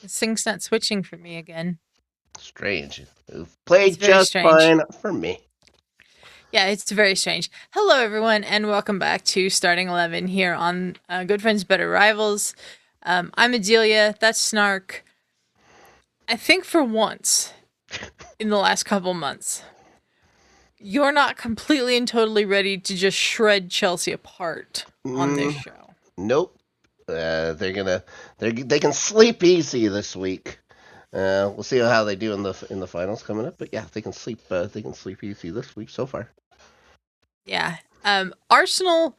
This thing's not switching for me again. Strange. It played It's very just strange. fine for me. Yeah, it's very strange. Hello, everyone, and welcome back to Starting 11 here on Good Friends, Better Rivals. I'm Adelia, that's Snark. I think for once in the last couple months, you're not completely and totally ready to just shred Chelsea apart on this show. Nope. They can sleep easy this week. We'll see how they do in the finals coming up. But yeah, they can sleep easy this week so far. Yeah. Arsenal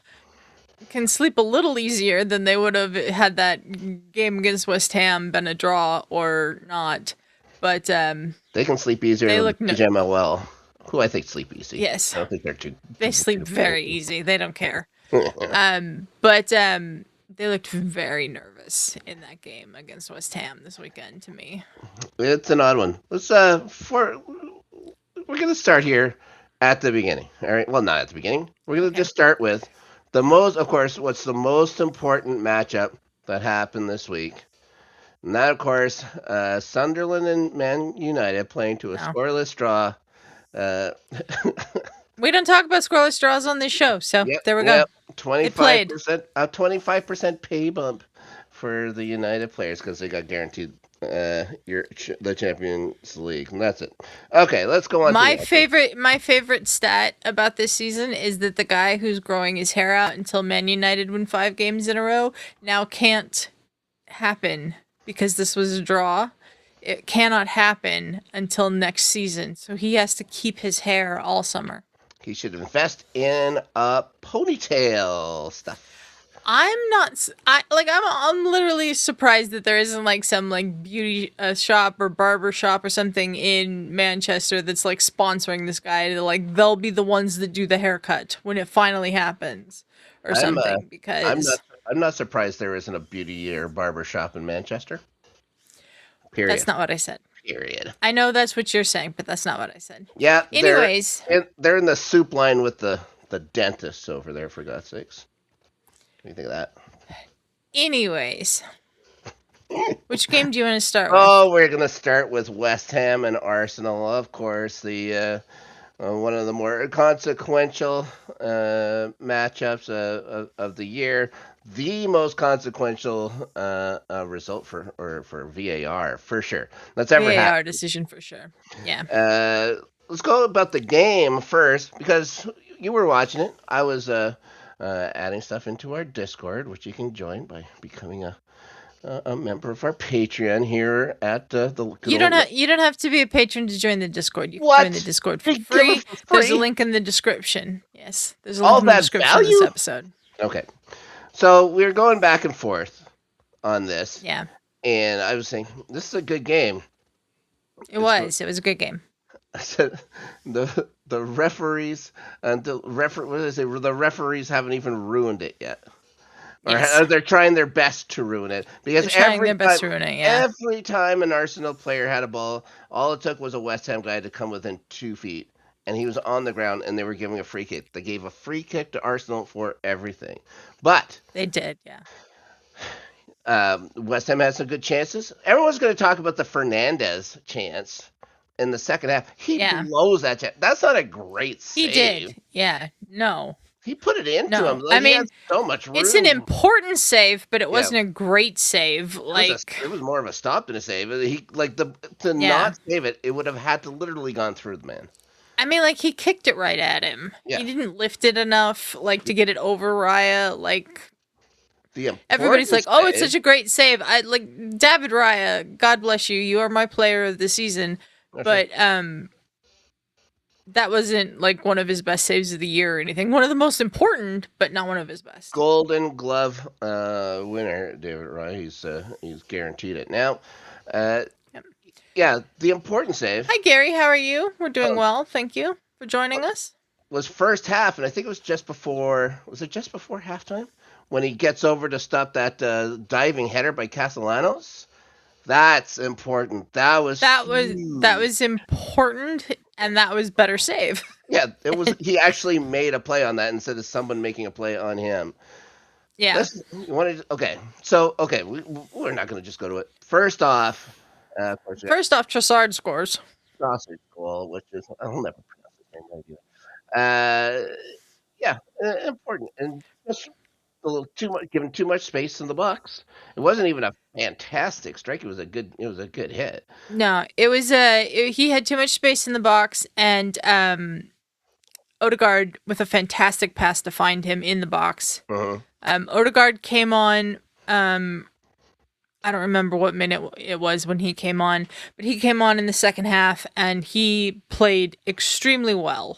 can sleep a little easier than they would have had that game against West Ham been a draw or not. But they can sleep easier than JMLL, who I think sleep easy. Yes. I don't think they're too. They sleep very easy. They don't care. But they looked very nervous in that game against West Ham this weekend to me. It's an odd one. Let's we're gonna start here at the beginning. All right. Well, not at the beginning. We're gonna just start with what's the most important matchup that happened this week. And that, of course, Sunderland and Man United playing to a scoreless draw. We don't talk about scoreless draws on this show, so there we go. 25% pay bump for the United players because they got guaranteed the Champions League, and that's it. Okay, let's go on. My favorite stat about this season is that the guy who's growing his hair out until Man United win 5 games in a row now can't happen because this was a draw. It cannot happen until next season, so he has to keep his hair all summer. He should invest in a ponytail stuff. I'm literally surprised that there isn't like some like beauty shop or barber shop or something in Manchester that's like sponsoring this guy to like they'll be the ones that do the haircut when it finally happens or something. Because I'm not surprised there isn't a beauty or barber shop in Manchester. Period. That's not what I said. Period. I know that's what you're saying, but that's not what I said. Yeah. Anyways, they're in the soup line with the dentists over there, for God's sakes. What do you think of that? Anyways, which game do you want to start with? Oh, we're going to start with West Ham and Arsenal, of course. The one of the more consequential matchups of the year. The most consequential result for VAR, for sure. That's ever happened. VAR decision, for sure. Yeah. Let's go about the game first, because you were watching it. I was adding stuff into our Discord, which you can join by becoming a member of our Patreon here at the. You don't have to be a patron to join the Discord. You can join the Discord for free. There's a link in the description. Yes, there's a link in the description of this episode. Okay, so we're going back and forth on this. Yeah. And I was saying this is a good game. It was a good game. I said the referees and the referees haven't even ruined it yet. Or they're trying their best to ruin it. Because every time an Arsenal player had a ball, all it took was a West Ham guy to come within 2 feet. And he was on the ground, and they were giving a free kick. They gave a free kick to Arsenal for everything. But they did, yeah. West Ham had some good chances. Everyone's going to talk about the Fernandez chance in the second half. He blows that chance. That's not a great save. He did, yeah. No. He put it into him. Like, he had so much room. It's an important save, but it wasn't a great save. It was more of a stop than a save. Not save it, it would have had to literally gone through the man. I mean, like, he kicked it right at him. Yeah. He didn't lift it enough, like, to get it over Raya. Like, everybody's like, "Oh, it's such a great save." David Raya. God bless you. You are my player of the season. Okay. But that wasn't like one of his best saves of the year or anything. One of the most important, but not one of his best. Golden Glove winner, David Raya. He's guaranteed it now. Yeah, the important save. Hi, Gary. How are you? We're doing well. Thank you for joining us. Was first half, and I think it was just before. Was it just before halftime when he gets over to stop that diving header by Castellanos? That's important. That was important, and that was better save. Yeah, it was. He actually made a play on that instead of someone making a play on him. Yeah. Okay. So we're not going to just go to it. First off, of course, we got First off, Trossard scores. sausage goal, which is I'll never pronounce his name right either. Yeah, important and just a little too much, given too much space in the box. It wasn't even a fantastic strike. It was a good hit. No, it was he had too much space in the box, and Odegaard with a fantastic pass to find him in the box. Uh-huh. Odegaard came on. I don't remember what minute it was when he came on, but he came on in the second half and he played extremely well.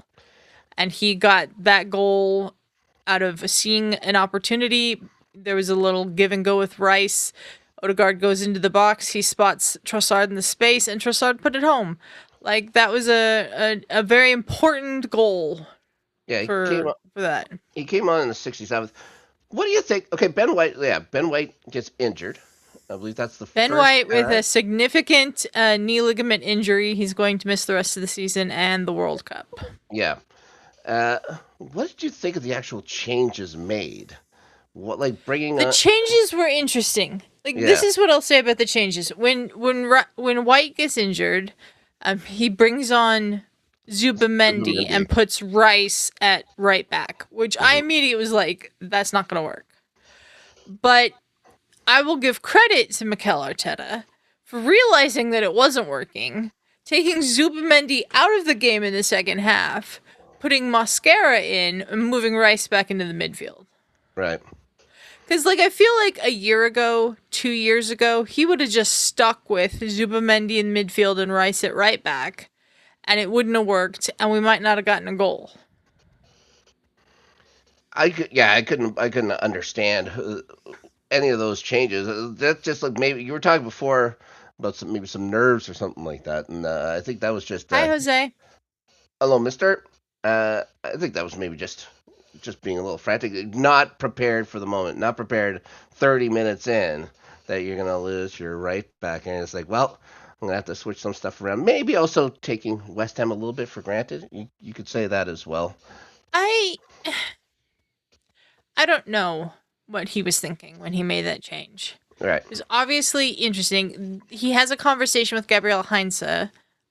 And he got that goal out of seeing an opportunity. There was a little give and go with Rice. Odegaard goes into the box. He spots Trossard in the space, and Trossard put it home. Like that was a very important goal Yeah, for that. he came on in the 67th. What do you think? Okay, Ben White. Yeah, Ben White gets injured. I believe that's the Ben first White with time. a significant knee ligament injury. He's going to miss the rest of the season and the World Cup. Yeah. What did you think of the actual changes made? What, like bringing The up? changes were interesting. Like Yeah. this is what I'll say about the changes. When White gets injured, he brings on Zubamendi and puts Rice at right back, which I immediately was like, that's not going to work. But I will give credit to Mikel Arteta for realizing that it wasn't working, taking Zubamendi out of the game in the second half, putting Mosquera in, and moving Rice back into the midfield. Right. Because, like, I feel like a year ago, 2 years ago, he would have just stuck with Zubamendi in midfield and Rice at right back, and it wouldn't have worked, and we might not have gotten a goal. I couldn't understand any of those changes. That's just like maybe you were talking before about maybe some nerves or something like that, and I think that was just. Hi, Jose. Hello, Mister. I think that was maybe just being a little frantic, not prepared for the moment, not prepared 30 minutes in that you're gonna lose your right back, and it's like, well, I'm gonna have to switch some stuff around. Maybe also taking West Ham a little bit for granted. You could say that as well. I don't know what he was thinking when he made that change. Right. It was obviously interesting. He has a conversation with Gabriel Heinze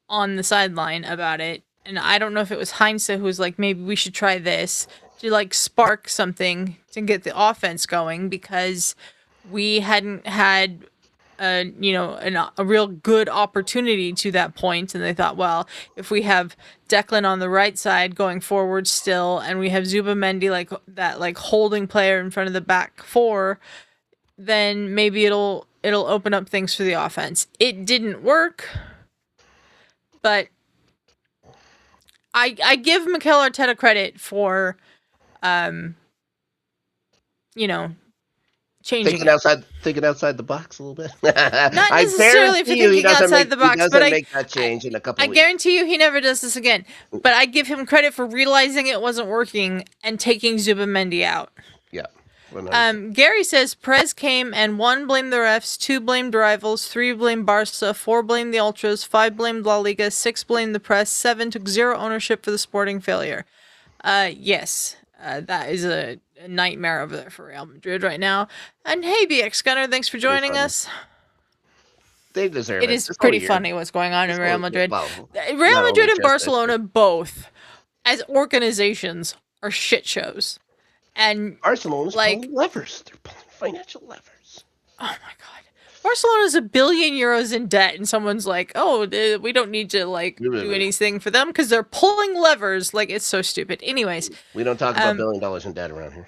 on the sideline about it, and I don't know if it was Heinze who was like, maybe we should try this to like spark something to get the offense going, because we hadn't had a real good opportunity to that point, and they thought, well, if we have Declan on the right side going forward still, and we have Zubamendi like that, like holding player in front of the back four, then maybe it'll open up things for the offense. It didn't work, but I give Mikel Arteta credit for changing Thinking outside the box a little bit. Not necessarily for thinking outside the box, but I make that change in a couple. I guarantee you he never does this again. But I give him credit for realizing it wasn't working and taking Zubamendi out. Yeah. Gary says Perez came and 1 blamed the refs, 2 blamed rivals, 3 blamed Barca, 4 blamed the Ultras, 5 blamed La Liga, 6 blamed the press, 7 took 0 ownership for the sporting failure. Yes, that is a nightmare over there for Real Madrid right now. And hey, BX Gunner, thanks for joining us. They deserve it. It is pretty funny what's going on in Real Madrid. Well, Real Madrid and Barcelona both, as organizations, are shit shows. And Barcelona's pulling levers. They're pulling financial levers. Oh my god. Barcelona's €1 billion in debt, and someone's like, oh, we don't need to do anything for them because they're pulling levers. Like, it's so stupid. Anyways. We don't talk about $1 billion in debt around here.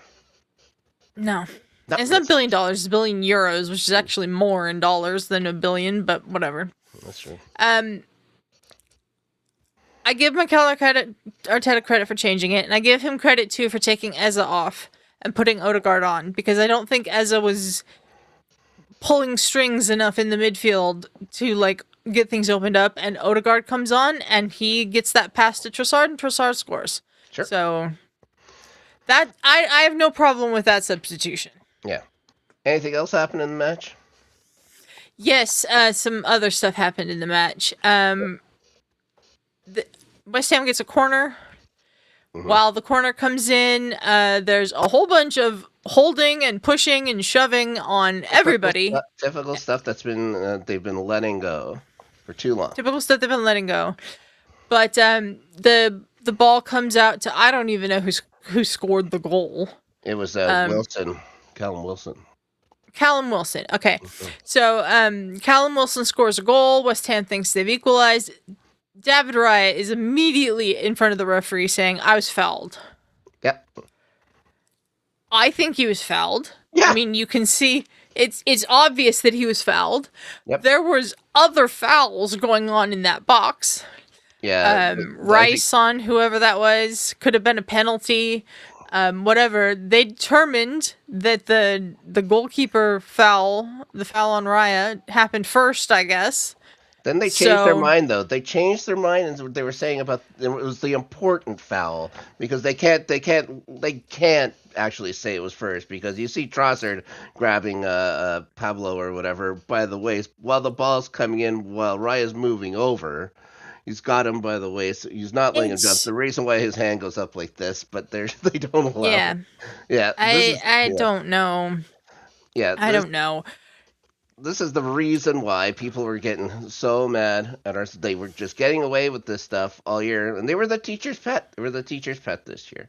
No. It's not $1 billion, it's €1 billion, which is actually more in dollars than $1 billion, but whatever. That's true. I give Mikel Arteta credit for changing it, and I give him credit too for taking Eze off and putting Odegaard on, because I don't think Eze was pulling strings enough in the midfield to get things opened up, and Odegaard comes on and he gets that pass to Trossard and Trossard scores. Sure. So that I have no problem with that substitution. Yeah. Anything else happened in the match? Yes, some other stuff happened in the match. West Ham gets a corner. Mm-hmm. While the corner comes in, there's a whole bunch of holding and pushing and shoving on everybody. Typical stuff that's been they've been letting go for too long. Typical stuff they've been letting go. But the ball comes out to, I don't even know who scored the goal. It was Wilson, Callum Wilson. Callum Wilson. Okay. So Callum Wilson scores a goal. West Ham thinks they've equalized. David Raya is immediately in front of the referee saying, I was fouled. Yep. I think he was fouled. Yeah. I mean, you can see it's obvious that he was fouled. Yep. There was other fouls going on in that box. Yeah. Rice on whoever that was, could have been a penalty. Whatever. They determined that the goalkeeper foul, the foul on Raya, happened first, I guess. Then they changed their mind, though. They changed their mind, and they were saying about it was the important foul because they can't actually say it was first because you see Trossard grabbing Pablo or whatever by the waist while the ball's coming in while Raya's moving over. He's got him by the waist. He's not letting him jump. The reason why his hand goes up like this, but they don't allow. Yeah, yeah. I don't know. Yeah, I don't know. This is the reason why people were getting so mad at us. They were just getting away with this stuff all year, and they were the teacher's pet. They were the teacher's pet this year.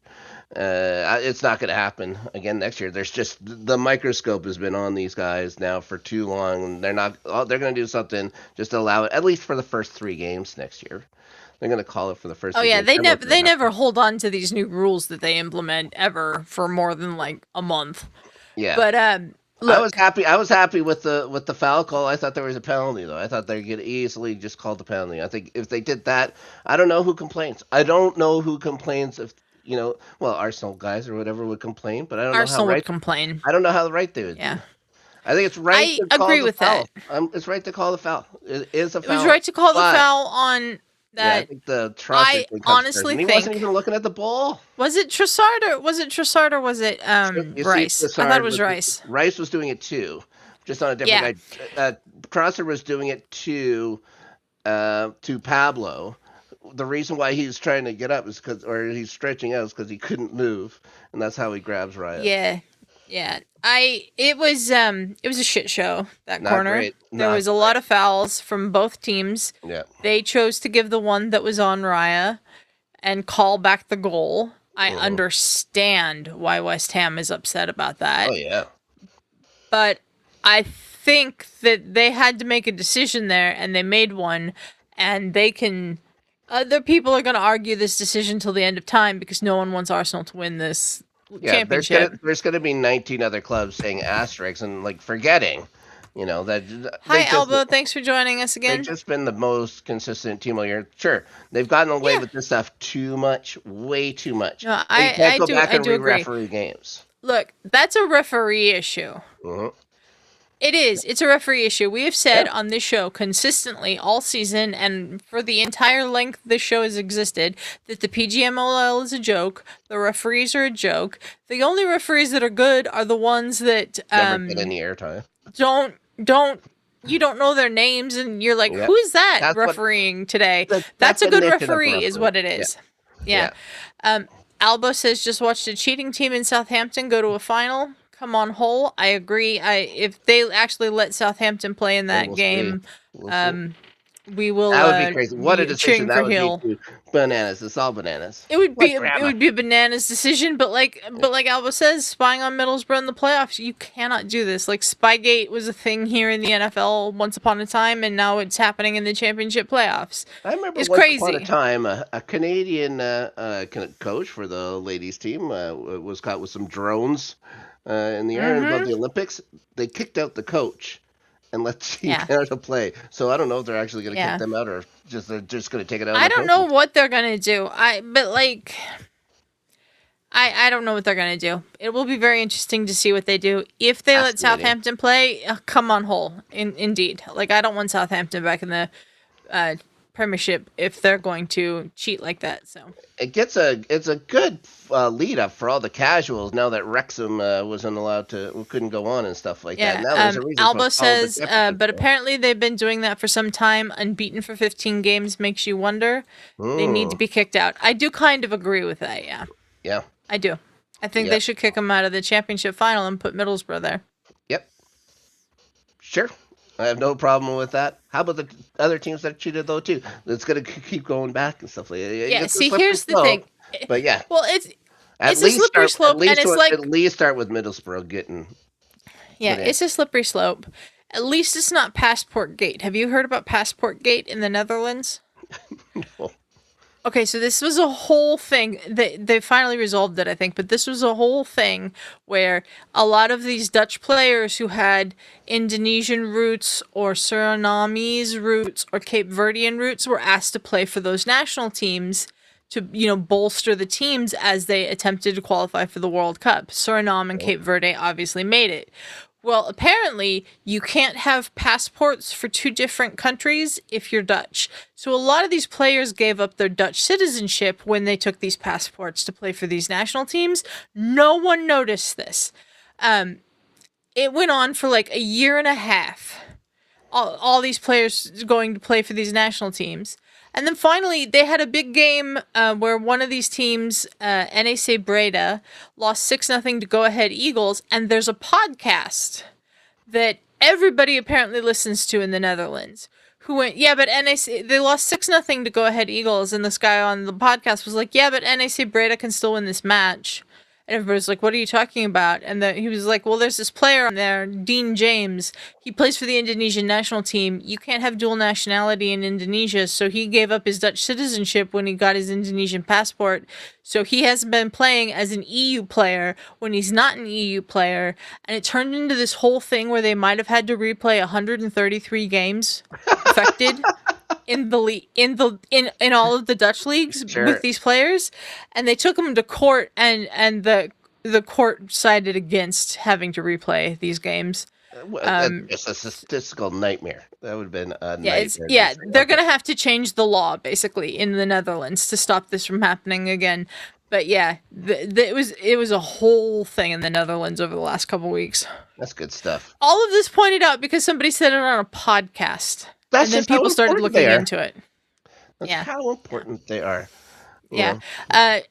It's not going to happen again next year. There's just the microscope has been on these guys now for too long, and they're not. They're going to do something just to allow it at least for the first 3 games next year. They're going to call it for the first. Oh yeah, they never hold on to these new rules that they implement ever for more than like a month. Yeah, but look, I was happy with the foul call. I thought there was a penalty though. I thought they could easily just call the penalty. I think if they did that, I don't know who complains. I don't know who complains if well, Arsenal guys or whatever would complain, but I don't know how right would complain. I don't know how right they would. Yeah. I think it's right. I agree with that. It's right to call the foul. It is a foul. It was right to call the foul on that. Yeah, I think the Trossard thing honestly he wasn't even looking at the ball. Was it Trossard or was it Rice? I thought it was Rice. Rice was doing it too, just on a different guy. Trossard was doing it to Pablo. The reason why he's trying to get up is he's stretching out is because he couldn't move, and that's how he grabs Raya. Yeah. It was a shit show, that Not corner. Great. There was a lot of fouls from both teams. Yeah. They chose to give the one that was on Raya and call back the goal. I understand why West Ham is upset about that. Oh yeah. But I think that they had to make a decision there, and they made one, and they can. Other people are going to argue this decision till the end of time because no one wants Arsenal to win this championship. There's going to be 19 other clubs saying asterisks and forgetting, that. Hi, Elbow. Thanks for joining us again. They've just been the most consistent team all year. Sure, they've gotten away with this stuff too much, way too much. No, I do agree. Referee games. Look, that's a referee issue. Mm-hmm. It is. It's a referee issue. We have said on this show consistently all season and for the entire length this show has existed that the PGMOL is a joke. The referees are a joke. The only referees that are good are the ones that never get any airtime. You don't know their names and you're like, who is that refereeing today? That's a good referee is what it is. Yeah. Albo says just watched a cheating team in Southampton go to a final. Come on, Hull. I agree. If they actually let Southampton play in that game, we will. That would be crazy. What a decision that would be! Bananas. It's all bananas. It would be a bananas decision, but like Alba says, spying on Middlesbrough in the playoffs, you cannot do this. Like Spygate was a thing here in the NFL once upon a time, and now it's happening in the championship playoffs. I remember it's once crazy. upon a time a Canadian coach for the ladies team was caught with some drones. In the air above the Olympics, they kicked out the coach and let the team out to play. So I don't know if they're actually going to kick them out or they're just going to take it out. I don't know what they're going to do. I don't know what they're going to do. It will be very interesting to see what they do. If they let Southampton play, come on, Hull. Indeed. I don't want Southampton back in the Premiership if they're going to cheat like that. So it's a good lead up for all the casuals now that Wrexham couldn't go on and stuff like that. Now there's a reason Alba says, but apparently they've been doing that for some time. Unbeaten for 15 games makes you wonder. They need to be kicked out. I do kind of agree with that. Yeah. Yeah. I do. I think they Yep. should kick them out of the championship final and put Middlesbrough there. Yep. Sure. I have no problem with that. How about the other teams that cheated though too? It's gonna keep going back and stuff like that. Yeah. It's a See, slippery here's the slope. thing. But yeah, Well, it's a slippery slope, and it's at like, least start with Middlesbrough getting yeah, put in. it's a slippery slope. At least it's not Passport Gate. Have you heard about Passport Gate in the Netherlands? No. Okay, so this was a whole thing. They finally resolved it, I think, but this was a whole thing where a lot of these Dutch players who had Indonesian roots or Surinamese roots or Cape Verdean roots were asked to play for those national teams to, bolster the teams as they attempted to qualify for the World Cup. Suriname and Cape Verde obviously made it. Well, apparently, you can't have passports for two different countries if you're Dutch. So a lot of these players gave up their Dutch citizenship when they took these passports to play for these national teams. No one noticed this. It went on for like a year and a half. All these players going to play for these national teams. And then finally, they had a big game where one of these teams, NAC Breda, lost 6-0 to Go Ahead Eagles. And there's a podcast that everybody apparently listens to in the Netherlands who went, yeah, but NAC, they lost 6-0 to Go Ahead Eagles. And this guy on the podcast was like, yeah, but NAC Breda can still win this match. And everybody's like, what are you talking about? And he was like, well, there's this player on there, Dean James. He plays for the Indonesian national team. You can't have dual nationality in Indonesia. So he gave up his Dutch citizenship when he got his Indonesian passport. So he hasn't been playing as an EU player when he's not an EU player. And it turned into this whole thing where they might have had to replay 133 games affected in all of the Dutch leagues Sure. with these players, and they took them to court, and the court sided against having to replay these games. It's a statistical nightmare. That would have been a nightmare. They're gonna have to change the law basically in the Netherlands to stop this from happening again. But yeah, it was a whole thing in the Netherlands over the last couple weeks. That's good stuff. All of this pointed out because somebody said it on a podcast. That's and then just how people started important looking they are. into it. That's Yeah. how important they are. Yeah.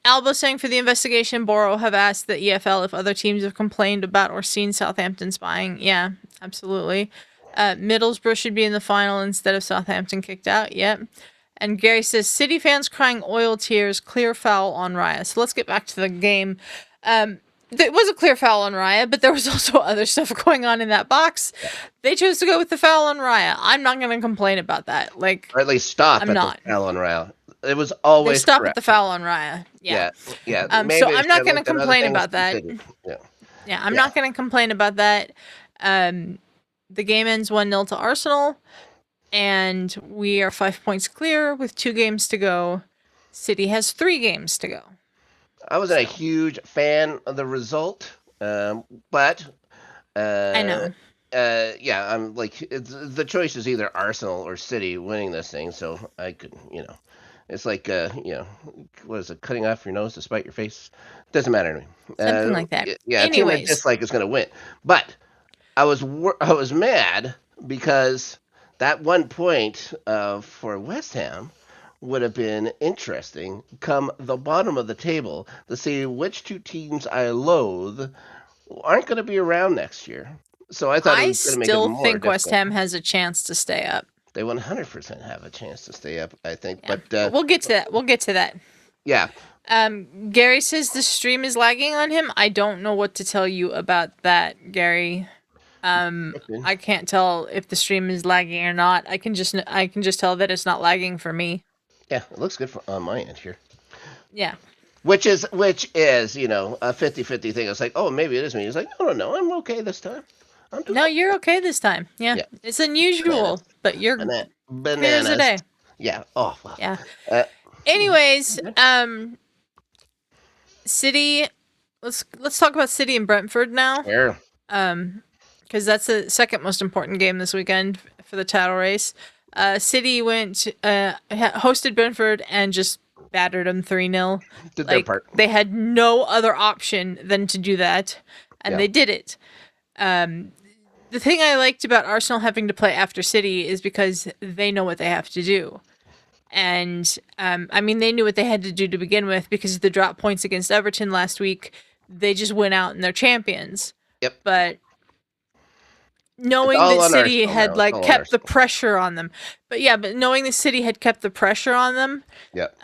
Alba saying for the investigation, Boro have asked the EFL if other teams have complained about or seen Southampton spying. Yeah, absolutely. Middlesbrough should be in the final instead of Southampton kicked out. Yep. And Gary says, City fans crying oil tears, clear foul on Raya. So let's get back to the game. There was a clear foul on Raya, but there was also other stuff going on in that box. They chose to go with the foul on Raya. I'm not going to complain about that. Or at least stop I'm at not. the foul on Raya. It was always They stop correct. at the foul on Raya. Yeah. Yeah. So I'm not going to complain about that. Yeah. Yeah, I'm not going to complain about that. The game ends 1-0 to Arsenal, and we are 5 points clear with 2 games to go. City has 3 games to go. I wasn't a huge fan of the result, but I know. I'm like the choice is either Arsenal or City winning this thing, so I could, it's like what is it, cutting off your nose to spite your face? Doesn't matter to me. Something like that. Yeah, a team I dislike is going to win, but I was mad because that 1 point for West Ham would have been interesting come the bottom of the table to see which 2 teams I loathe aren't going to be around next year. So I thought it was going to make it more still think difficult. West Ham has a chance to stay up. They 100% have a chance to stay up, I think. Yeah. But we'll get to that. Yeah. Gary says the stream is lagging on him. I don't know what to tell you about that, Gary. I can't tell if the stream is lagging or not. I can just tell that it's not lagging for me. Yeah, it looks good on my end here. Yeah. Which is, a 50-50 thing. It's like, oh, maybe it is me. It's like, no, I'm okay this time. No, you're okay this time. Yeah. It's unusual, but you're clear as a day. Yeah. Oh, wow. Yeah. Anyways, City. Let's talk about City and Brentford now. Sure. Because that's the second most important game this weekend for the title race. City hosted Brentford and just battered them 3-0. Did their part. They had no other option than to do that, and they did it. The thing I liked about Arsenal having to play after City is because they know what they have to do. And, they knew what they had to do to begin with because of the drop points against Everton last week. they just went out and they're champions. Yep. But It's knowing all that on City Arsenal had now. It's like all on kept the Arsenal. pressure on them. But knowing the City had kept the pressure on them, Yep.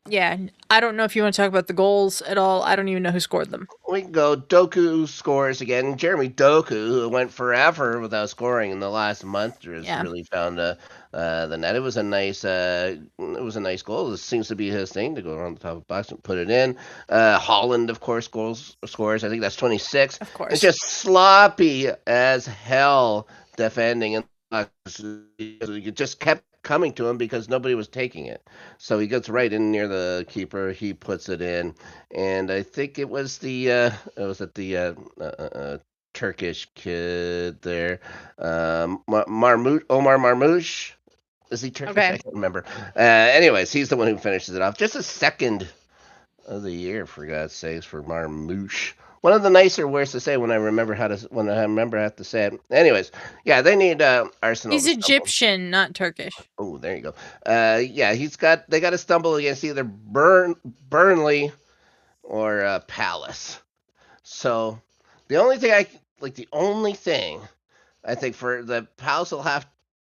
yeah, I don't know if you want to talk about the goals at all. I don't even know who scored them. We can go. Doku scores again. Jeremy Doku, who went forever without scoring in the last month, has Yeah, really found the net. It was a nice goal. This seems to be his thing to go around the top of the box and put it in. Holland, of course, scores. I think that's 26. of It's course. just sloppy as hell defending, and it just kept coming to him because nobody was taking it. So he gets right in near the keeper. He puts it in, and I think it was the Turkish kid there, Omar Marmoush. Is he Turkish? I Okay. can't remember. Anyways, he's the one who finishes it off. Just a second of the year, for God's sakes, for Marmouche. One of the nicer words to say when I remember how to say it. Anyways, yeah, they need Arsenal He's to stumble. Egyptian, not Turkish. Oh, there you go. Yeah, they got to stumble against either Burnley or Palace. So the only thing I think for the Palace will have,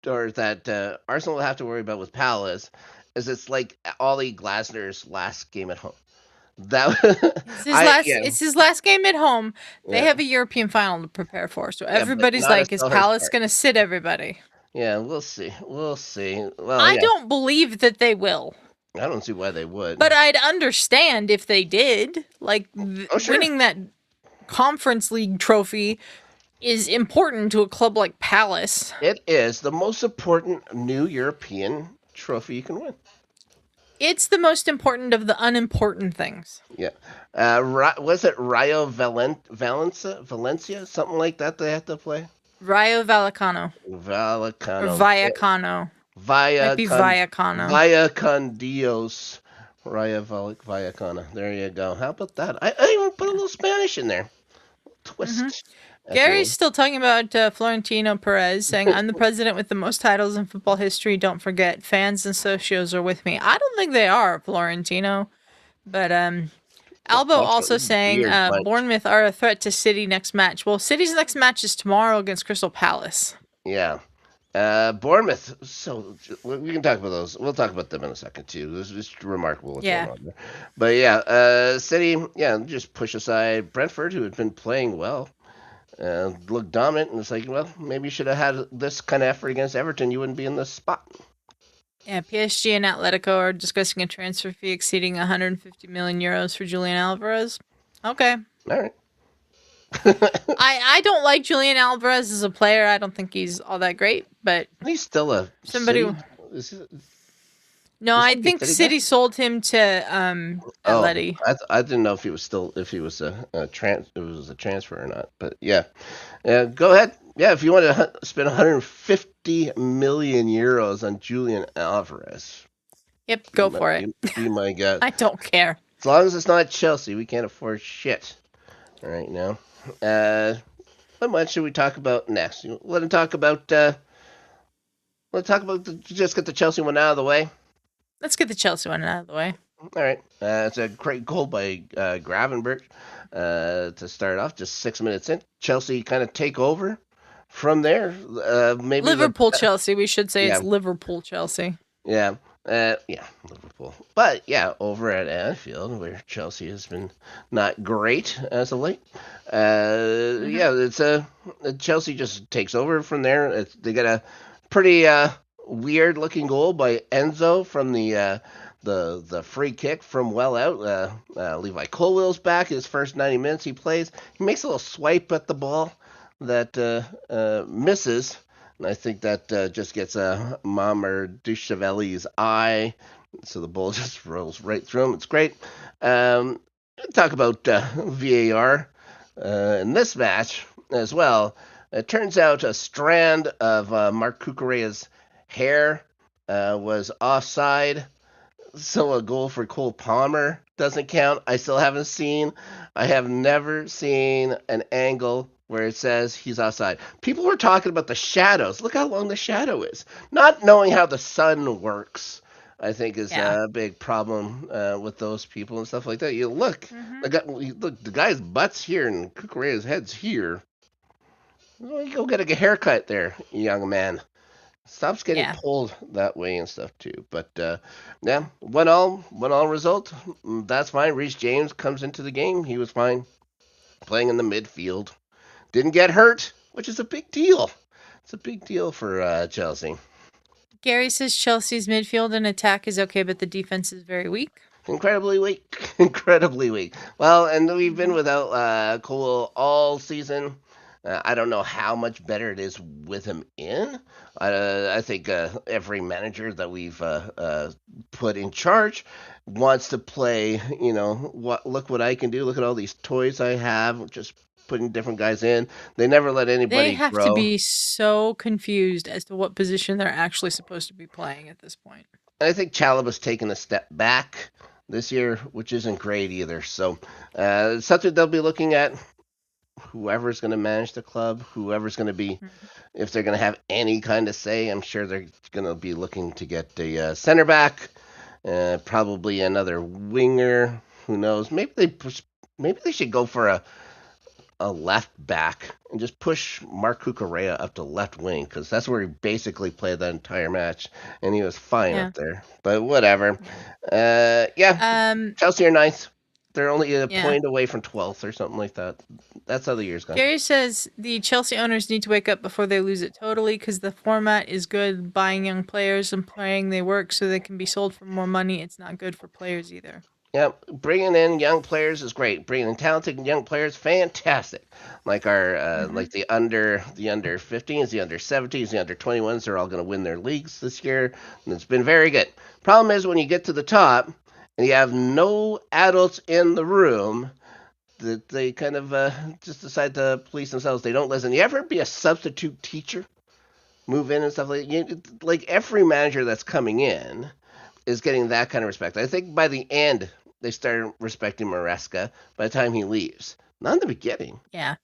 or that Arsenal will have to worry about with Palace is it's like Ollie Glasner's last game at home. That It's his I last. yeah It's his last game at home. They yeah have a European final to prepare for, so yeah, but everybody's not a like, "Is Selhurst Palace Park. gonna sit everybody?" Yeah, we'll see. Well, I yeah, don't believe that they will, I don't see why they would. but I'd understand if they did. Like Oh sure, winning that Conference League trophy is important to a club like Palace. it is the most important new European trophy you can win. It's the most important of the unimportant things. Yeah. Was it Rayo Valencia, something like that they had to play? Rayo Vallecano or Vallecano. Vallecano. Might Via be con Vallecano. Via con Dios. Vallecano. There you go. How about that? I even put a little Spanish in there. Hmm. Twist at the Gary's end. still talking about Florentino Perez, saying, "I'm the president with the most titles in football history. Don't forget, fans and socios are with me." I don't think they are, Florentino. But Albo Bunch of also saying, weird bunch. Bournemouth are a threat to City next match. Well, City's next match is tomorrow against Crystal Palace. Yeah. Bournemouth. So we can talk about those. We'll talk about them in a second too. This is remarkable what's going Yeah. on there. But yeah, City. Yeah, just push aside Brentford, who had been playing well, looked dominant, and it's like, well, maybe you should have had this kind of effort against Everton. You wouldn't be in this spot. Yeah, PSG and Atletico are discussing a transfer fee exceeding 150 million euros for Julian Alvarez. Okay. All right. I don't like Julian Alvarez as a player. I don't think he's all that great, but He's still a somebody. City. Is he, No, is I he a think City guy? City sold him to Oh, Atleti. I didn't know if he was still if he was it was a transfer or not. But yeah, go ahead. Yeah, if you want to spend 150 million euros on Julian Alvarez, Yep, go for it. be my guest. I don't care. As long as it's not Chelsea, we can't afford shit right now. Uh, what much should we talk about next? Want to talk about? Just get the Chelsea one out of the way. Let's get the Chelsea one out of the way. All right. It's a great goal by Gravenberch to start off. Just 6 minutes in, Chelsea kind of take over from there. Maybe Liverpool Chelsea. We should say yeah, it's Liverpool Chelsea. yeah, yeah, Liverpool. But yeah, over at Anfield, where Chelsea has been not great as of late. Hmm. Yeah, Chelsea just takes over from there. They got a pretty weird looking goal by Enzo from the free kick from well out. Levi Colwill's back. His first 90 minutes he plays. He makes a little swipe at the ball that misses. And I think that just gets Mamer Duchavelli's eye. So the ball just rolls right through him. It's great. Talk about VAR in this match as well. It turns out a strand of Mark Cucurella's hair was offside, so a goal for Cole Palmer doesn't count. I have never seen an angle where it says he's offside. People were talking about the shadows. Look how long the shadow is. Not knowing how the sun works. I think is Yeah. a big problem with those people and stuff like that. You look, Mm-hmm. the guy's butt's here and Kukurea's head's here. Well, you go get a haircut there, young man. Stops getting Yeah. pulled that way and stuff too. But yeah, Yeah. 1-1 result. That's fine. Reece James comes into the game. He was fine playing in the midfield. Didn't get hurt, which is a big deal. It's a big deal for Chelsea. Gary says Chelsea's midfield and attack is okay, but the defense is very weak. Incredibly weak. Incredibly weak. Well, and we've been Mm-hmm. without Cole all season. I don't know how much better it is with him in. I think every manager that we've put in charge wants to play. Look what I can do. Look at all these toys I have. Just putting different guys in. They never let They anybody have to grow. be so confused as to what position they're actually supposed to be playing at this point. I think Chalaba's taken a step back this year, which isn't great either. So something they'll be looking at. Whoever's going to manage the club, whoever's going to be, Mm-hmm. if they're going to have any kind of say, I'm sure they're going to be looking to get a center back, probably another winger. Who knows? Maybe they should go for a left back and just push Mark Cucurella up to left wing because that's where he basically played that entire match and he was fine Yeah. up there. But whatever. Yeah. Yeah, Chelsea are ninth. They're only a Yeah. point away from 12th or something like that. That's how the year's gone. Gary says the Chelsea owners need to wake up before they lose it totally because the format is good, buying young players and praying they work so they can be sold for more money. It's not good for players either. Yeah, bringing in young players is great. Bringing in talented young players, fantastic. Like our Mm-hmm. like the under 15s, the under 17s, the under 21s, they're all going to win their leagues this year, and it's been very good. Problem is when you get to the top and you have no adults in the room, that they kind of just decide to police themselves. They don't listen. You ever be a substitute teacher, move in and stuff like every manager that's coming in is getting that kind of respect. I think by the end they started respecting Maresca by the time he leaves. Not in the beginning. Yeah.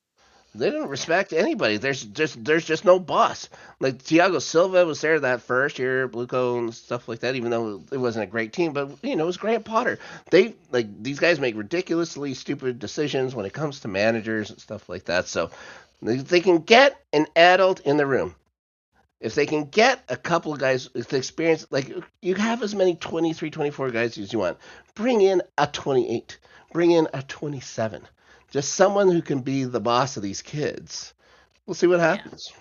They don't Yeah. respect anybody. There's just no boss. Like Thiago Silva was there that first year, Bluco and stuff like that. Even though it wasn't a great team, but it was Grant Potter. They like these guys make ridiculously stupid decisions when it comes to managers and stuff like that. So they can get an adult in the room. If they can get a couple of guys with experience, like you have as many 23, 24 guys as you want, bring in a 28, bring in a 27. Just someone who can be the boss of these kids. We'll see what Yeah. happens.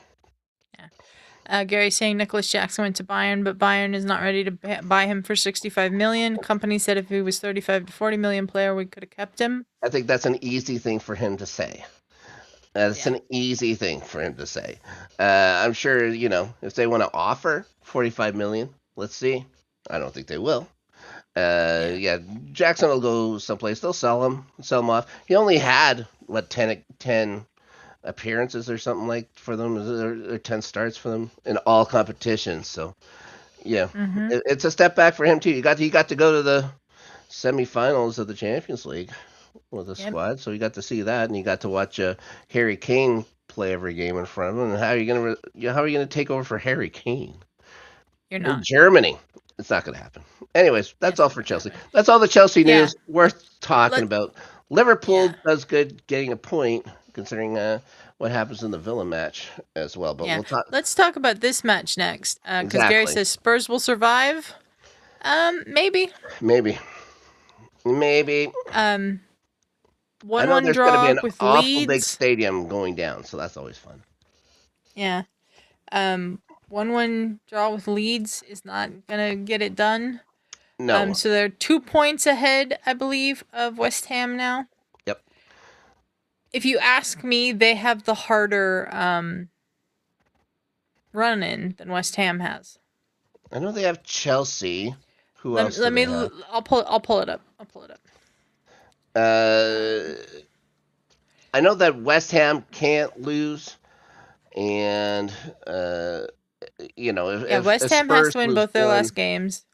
Yeah. Gary saying Nicholas Jackson went to Bayern, but Bayern is not ready to buy him for 65 million. Company said if he was 35 to 40 million player, we could have kept him. I think that's an easy thing for him to say. That's Yeah. an easy thing for him to say. I'm sure, if they want to offer 45 million, let's see. I don't think they will. Yeah. Yeah, Jackson will go someplace. They'll sell him off. He only had what 10 appearances or something like for them, or 10 starts for them in all competitions. So yeah, Mm-hmm. it's a step back for him too. He got to go to the semifinals of the Champions League with a Yep. squad, so you got to see that, and you got to watch Harry Kane play every game in front of him. And how are you gonna take over for Harry Kane You're in not. Germany? It's not gonna happen. Anyways, that's It's all not for gonna Chelsea. happen. That's all the Chelsea Yeah. news worth talking Let. about. Liverpool Yeah. does good getting a point considering what happens in the Villa match as well. But Yeah. we'll talk Let's talk about this match next. Because Gary exactly. says Spurs will survive. Maybe. Maybe, maybe. Um, I know 1-1 there's going to be draw an with awful big Leeds. stadium going down, so that's always fun. Yeah. 1-1 draw with Leeds is not gonna get it done. No. So they're 2 points ahead, I believe, of West Ham now. Yep. If you ask me, they have the harder run in than West Ham has. I know they have Chelsea. Who else do Let they me. have? I'll pull it up. I'll pull it up. Uh, Um, I know that West Ham can't lose, and yeah, if West Ham has Spurs to win lose both their one, last games.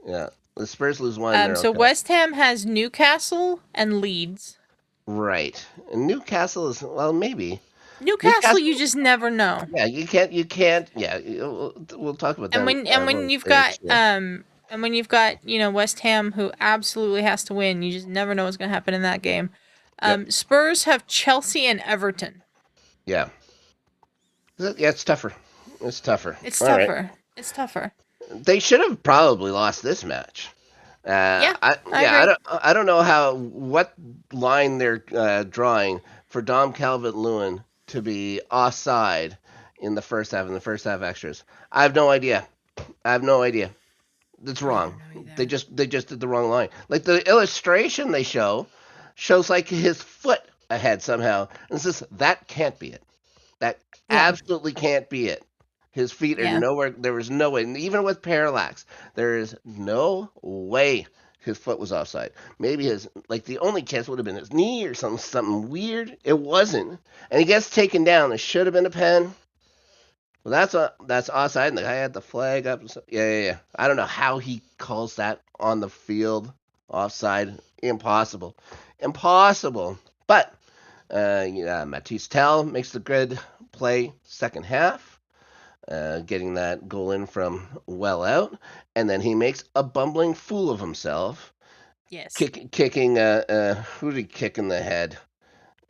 yeah, the Spurs lose one, they're So okay. West Ham has Newcastle and Leeds. Right, and Newcastle is maybe Newcastle, you Newcastle. just never know. Yeah, you can't. Yeah, we'll talk about that And a when little you've later got too. And when you've got, West Ham, who absolutely has to win, you just never know what's going to happen in that game. Yep. Spurs have Chelsea and Everton. Yeah. Yeah, it's tougher. It's tougher. It's All right. tougher. It's tougher. They should have probably lost this match. Yeah, I agree. I don't know what line they're drawing for Dom Calvert-Lewin to be offside in the first half extras. I have no idea. I have no idea. It's I don't wrong. know They either. just they just did the wrong line. Like the illustration they shows like his foot ahead somehow. And it's just that can't be it. That Yeah, absolutely can't be it. His feet are yeah, nowhere. There was no way. And even with parallax, there is no way his foot was offside. Maybe his like the only chance would have been his knee or something weird. It wasn't, and he gets taken down. It should have been a pen. Well, that's offside, and the guy had the flag up. Yeah. I don't know how he calls that on the field offside. Impossible, impossible. But Matisse Tell makes the good play second half, getting that goal in from well out, and then he makes a bumbling fool of himself, yes. kicking. Who did he kick in the head?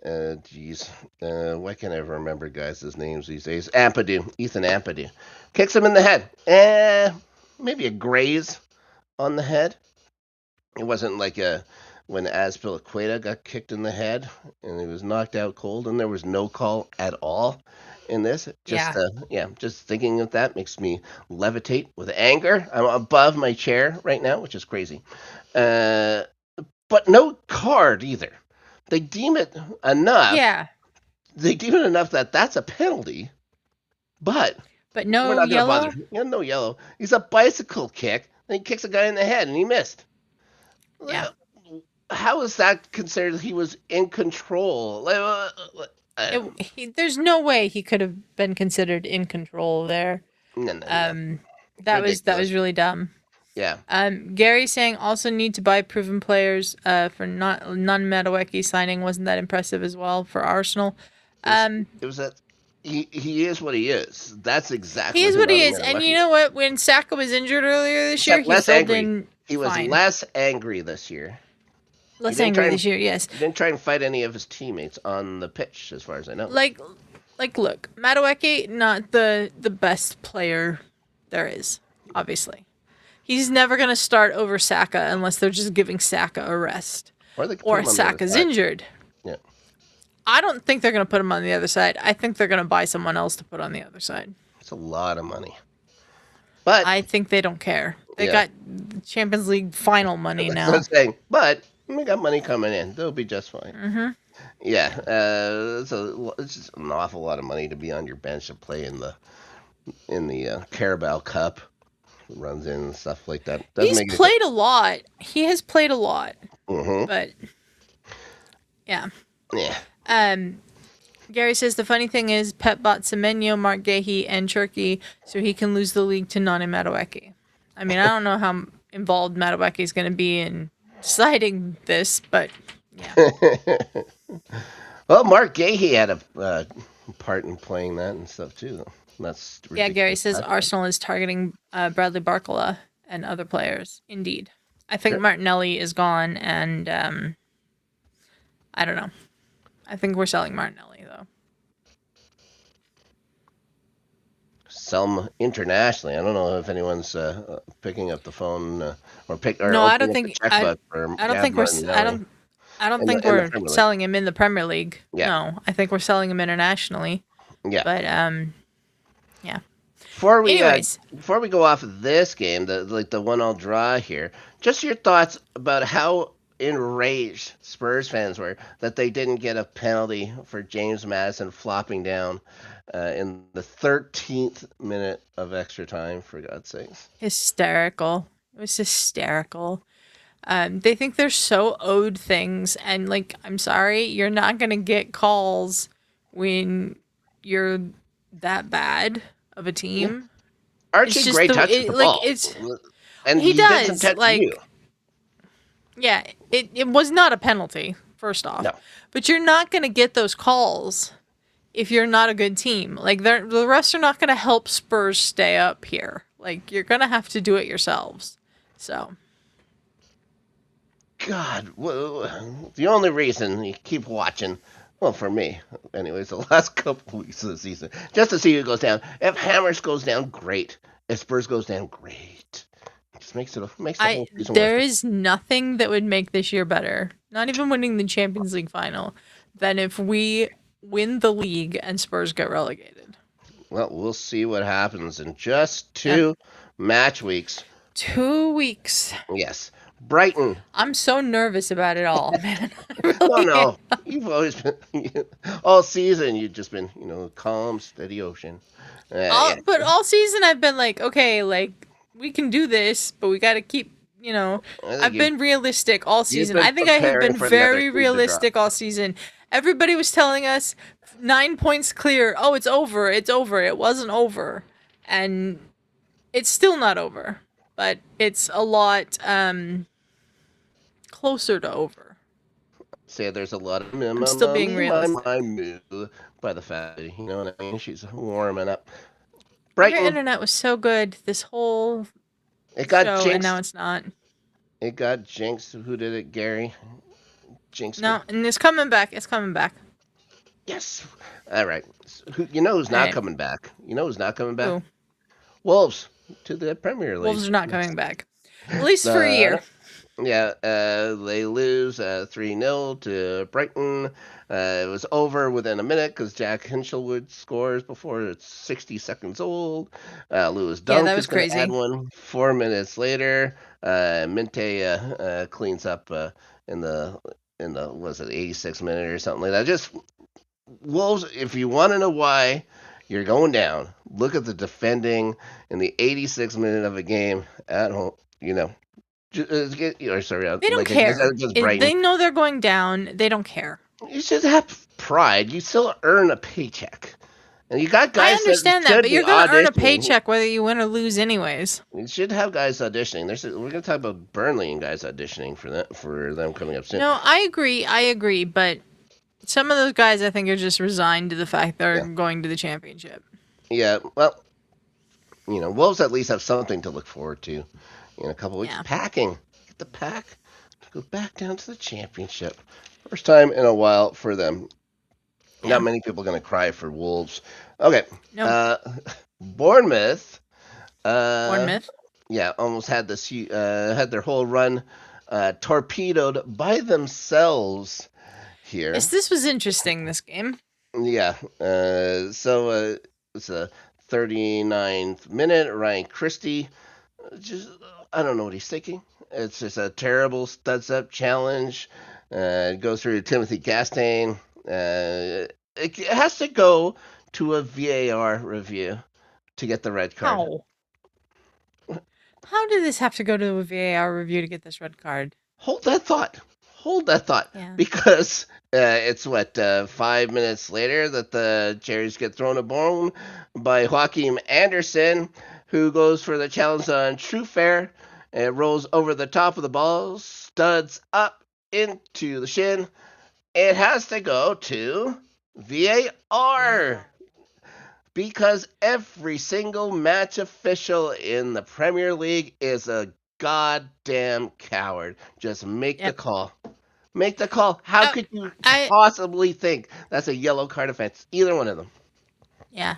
Jeez. Why can't I ever remember guys' names these days? Ethan Ampadu. Kicks him in the head. Maybe a graze on the head. It wasn't like when Azpilicueta got kicked in the head and he was knocked out cold and there was no call at all in this. Yeah. Just thinking of that makes me levitate with anger. I'm above my chair right now, which is crazy. But no card either. They deem it enough. Yeah. They deem it enough that that's a penalty, but But we're no not going to bother. yellow? Yeah, no yellow. He's a bicycle kick, and he kicks a guy in the head, and he missed. Yeah. How is that considered he was in control? There's no way he could have been considered in control there. No. That was really dumb. Yeah. Gary saying also need to buy proven players for non-Madueke signing wasn't that impressive as well for Arsenal. It was that he is what he is. That's exactly He is who what he Nani is, and Madueke you know what? When Saka was injured earlier this year, Except he less filled angry. in He was fine. less angry this year. Less angry this year, yes. He didn't try and fight any of his teammates on the pitch, as far as I know. Like, look, Madueke, not the best player there is, obviously. He's never going to start over Saka unless they're just giving Saka a rest. Or Saka's injured. Yeah. I don't think they're going to put him on the other side. I think they're going to buy someone else to put on the other side. It's a lot of money. But I think they don't care. They got Champions League final money now. That's what I'm saying. But we got money coming in. They'll be just fine. Mm-hmm. Yeah. So it's just an awful lot of money to be on your bench to play in the Carabao Cup. Runs in and stuff like that. He's played a lot. He has played a lot. Mm-hmm. But yeah. Yeah. Gary says the funny thing is Pep bought Semenyo, Mark Gahey, and Cherki so he can lose the league to Nani Madueke. I mean, I don't know how involved Madueke is going to be in deciding this, but yeah. Well, Mark Gahey had a part in playing that and stuff too. That's ridiculous. Yeah, Gary says Arsenal is targeting Bradley Barcola and other players. Indeed. I think Martinelli is gone, and I don't know. I think we're selling Martinelli, though. Sell them internationally. I don't know if anyone's picking up the phone or No, I don't think. I don't think we're selling him in the Premier League. Yeah. No, I think we're selling him internationally. Yeah. But yeah. Before we go off of this game, the 1-1 draw here, just your thoughts about how enraged Spurs fans were that they didn't get a penalty for James Maddison flopping down in the 13th minute of extra time, for God's sakes. Hysterical. It was hysterical. They think they're so owed things, and I'm sorry, you're not gonna get calls when you're that bad of a team. Archie Gray touches the ball, and he does to you. Yeah, it was not a penalty. First off, no. But you're not gonna get those calls if you're not a good team. The refs are not gonna help Spurs stay up here. You're gonna have to do it yourselves. So, God, well, the only reason you keep watching, well, for me, anyways, the last couple weeks of the season, just to see who goes down. If Hammers goes down, great. If Spurs goes down, great. It just makes the whole season worth there it. is nothing that would make this year better, not even winning the Champions League final, than if we win the league and Spurs get relegated. Well, we'll see what happens in just Yep. 2 match weeks. 2 weeks. Yes, Brighton. I'm so nervous about it all, man. I Oh really no, am. you've always been all season. You've just been, calm, steady ocean. Yeah, But all season I've been like, okay, like we can do this, but we got to keep, I think I've been realistic all you've season. been I think I have preparing been for the other very team to drop. realistic all season. Everybody was telling us 9 points clear. Oh, it's over. It's over. It wasn't over. And it's still not over, but it's a lot closer to over. Say there's a lot of I'm still being my realistic. mood by the fatty. You know what I mean? She's warming up. Your Brighton. internet was so good this whole It got show, and now jinxed. it's not. It got jinxed. Who did it? Gary jinxed me. No, and it's coming back. It's coming back. Yes. All right. You know who's All not right. coming back? You know who's not coming back? Who? Wolves to the Premier League. Wolves are not coming back. At least for a Uh, year. yeah, they lose 3-0 to Brighton. It was over within a minute because Jack Hinchelwood scores before it's 60 seconds old. Lewis Yeah, Dunk that is was going to add crazy. one 4 minutes later. Minte cleans up in the was it 86th minute or something like that. Just Wolves. If you want to know why you're going down, look at the defending in the 86th minute of a game at home. Sorry, They don't like care. against Brighton. They know they're going down. They don't care. You should have pride. You still earn a paycheck, and you got I guys that understand that, should but be you're going to earn a auditioning. paycheck whether you win or lose, anyways. You should have guys auditioning. We're going to talk about Burnley and guys auditioning for them coming up soon. No, I agree. I agree. But some of those guys, I think, are just resigned to the fact they're Yeah, going to the championship. yeah. Well, Wolves at least have something to look forward to in a couple weeks. Yeah. Packing, get the pack to go back down to the championship. First time in a while for them. Yeah. Not many people going to cry for Wolves. Okay. No. Bournemouth. Bournemouth. Yeah, almost had their whole run torpedoed by themselves here. Yes, this was interesting, this game. Yeah. So it's a 39th minute. Ryan Christie, just I don't know what he's thinking. It's just a terrible studs up challenge. Goes through to Timothy Gastain. It has to go to a VAR review to get the red card. How? How did this have to go to a VAR review to get this red card? Hold that thought. Hold that thought. Yeah. Because it's 5 minutes later that the Cherries get thrown a bone by Joaquim Anderson, who goes for the challenge on True Fair. It rolls over the top of the ball, studs up into the shin. It has to go to VAR because every single match official in the Premier League is a goddamn coward. Just make the Yep. call. Make the call. How could you I possibly think that's a yellow card offense? Either one of them. Yeah.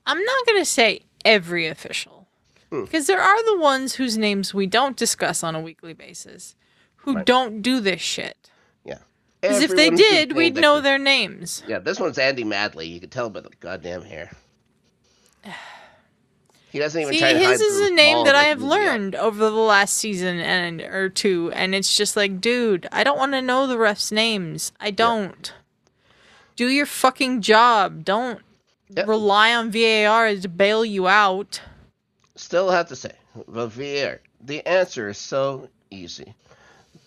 I'm not going to say every official, Hmm. because there are the ones whose names we don't discuss on a weekly basis who Right. don't do this shit. Yeah. Because if they Everyone's did, being we'd know victim. their names. Yeah, this one's Andy Madley. You can tell by the goddamn hair. He doesn't even See, try to hide his is the a name ball that I like have learned over the last season or two, and it's just like, dude, I don't want to know the refs' names. I Yeah. don't. Do your fucking job. Don't Yep. rely on VAR to bail you out. Still have to say, the VAR, the answer is so easy.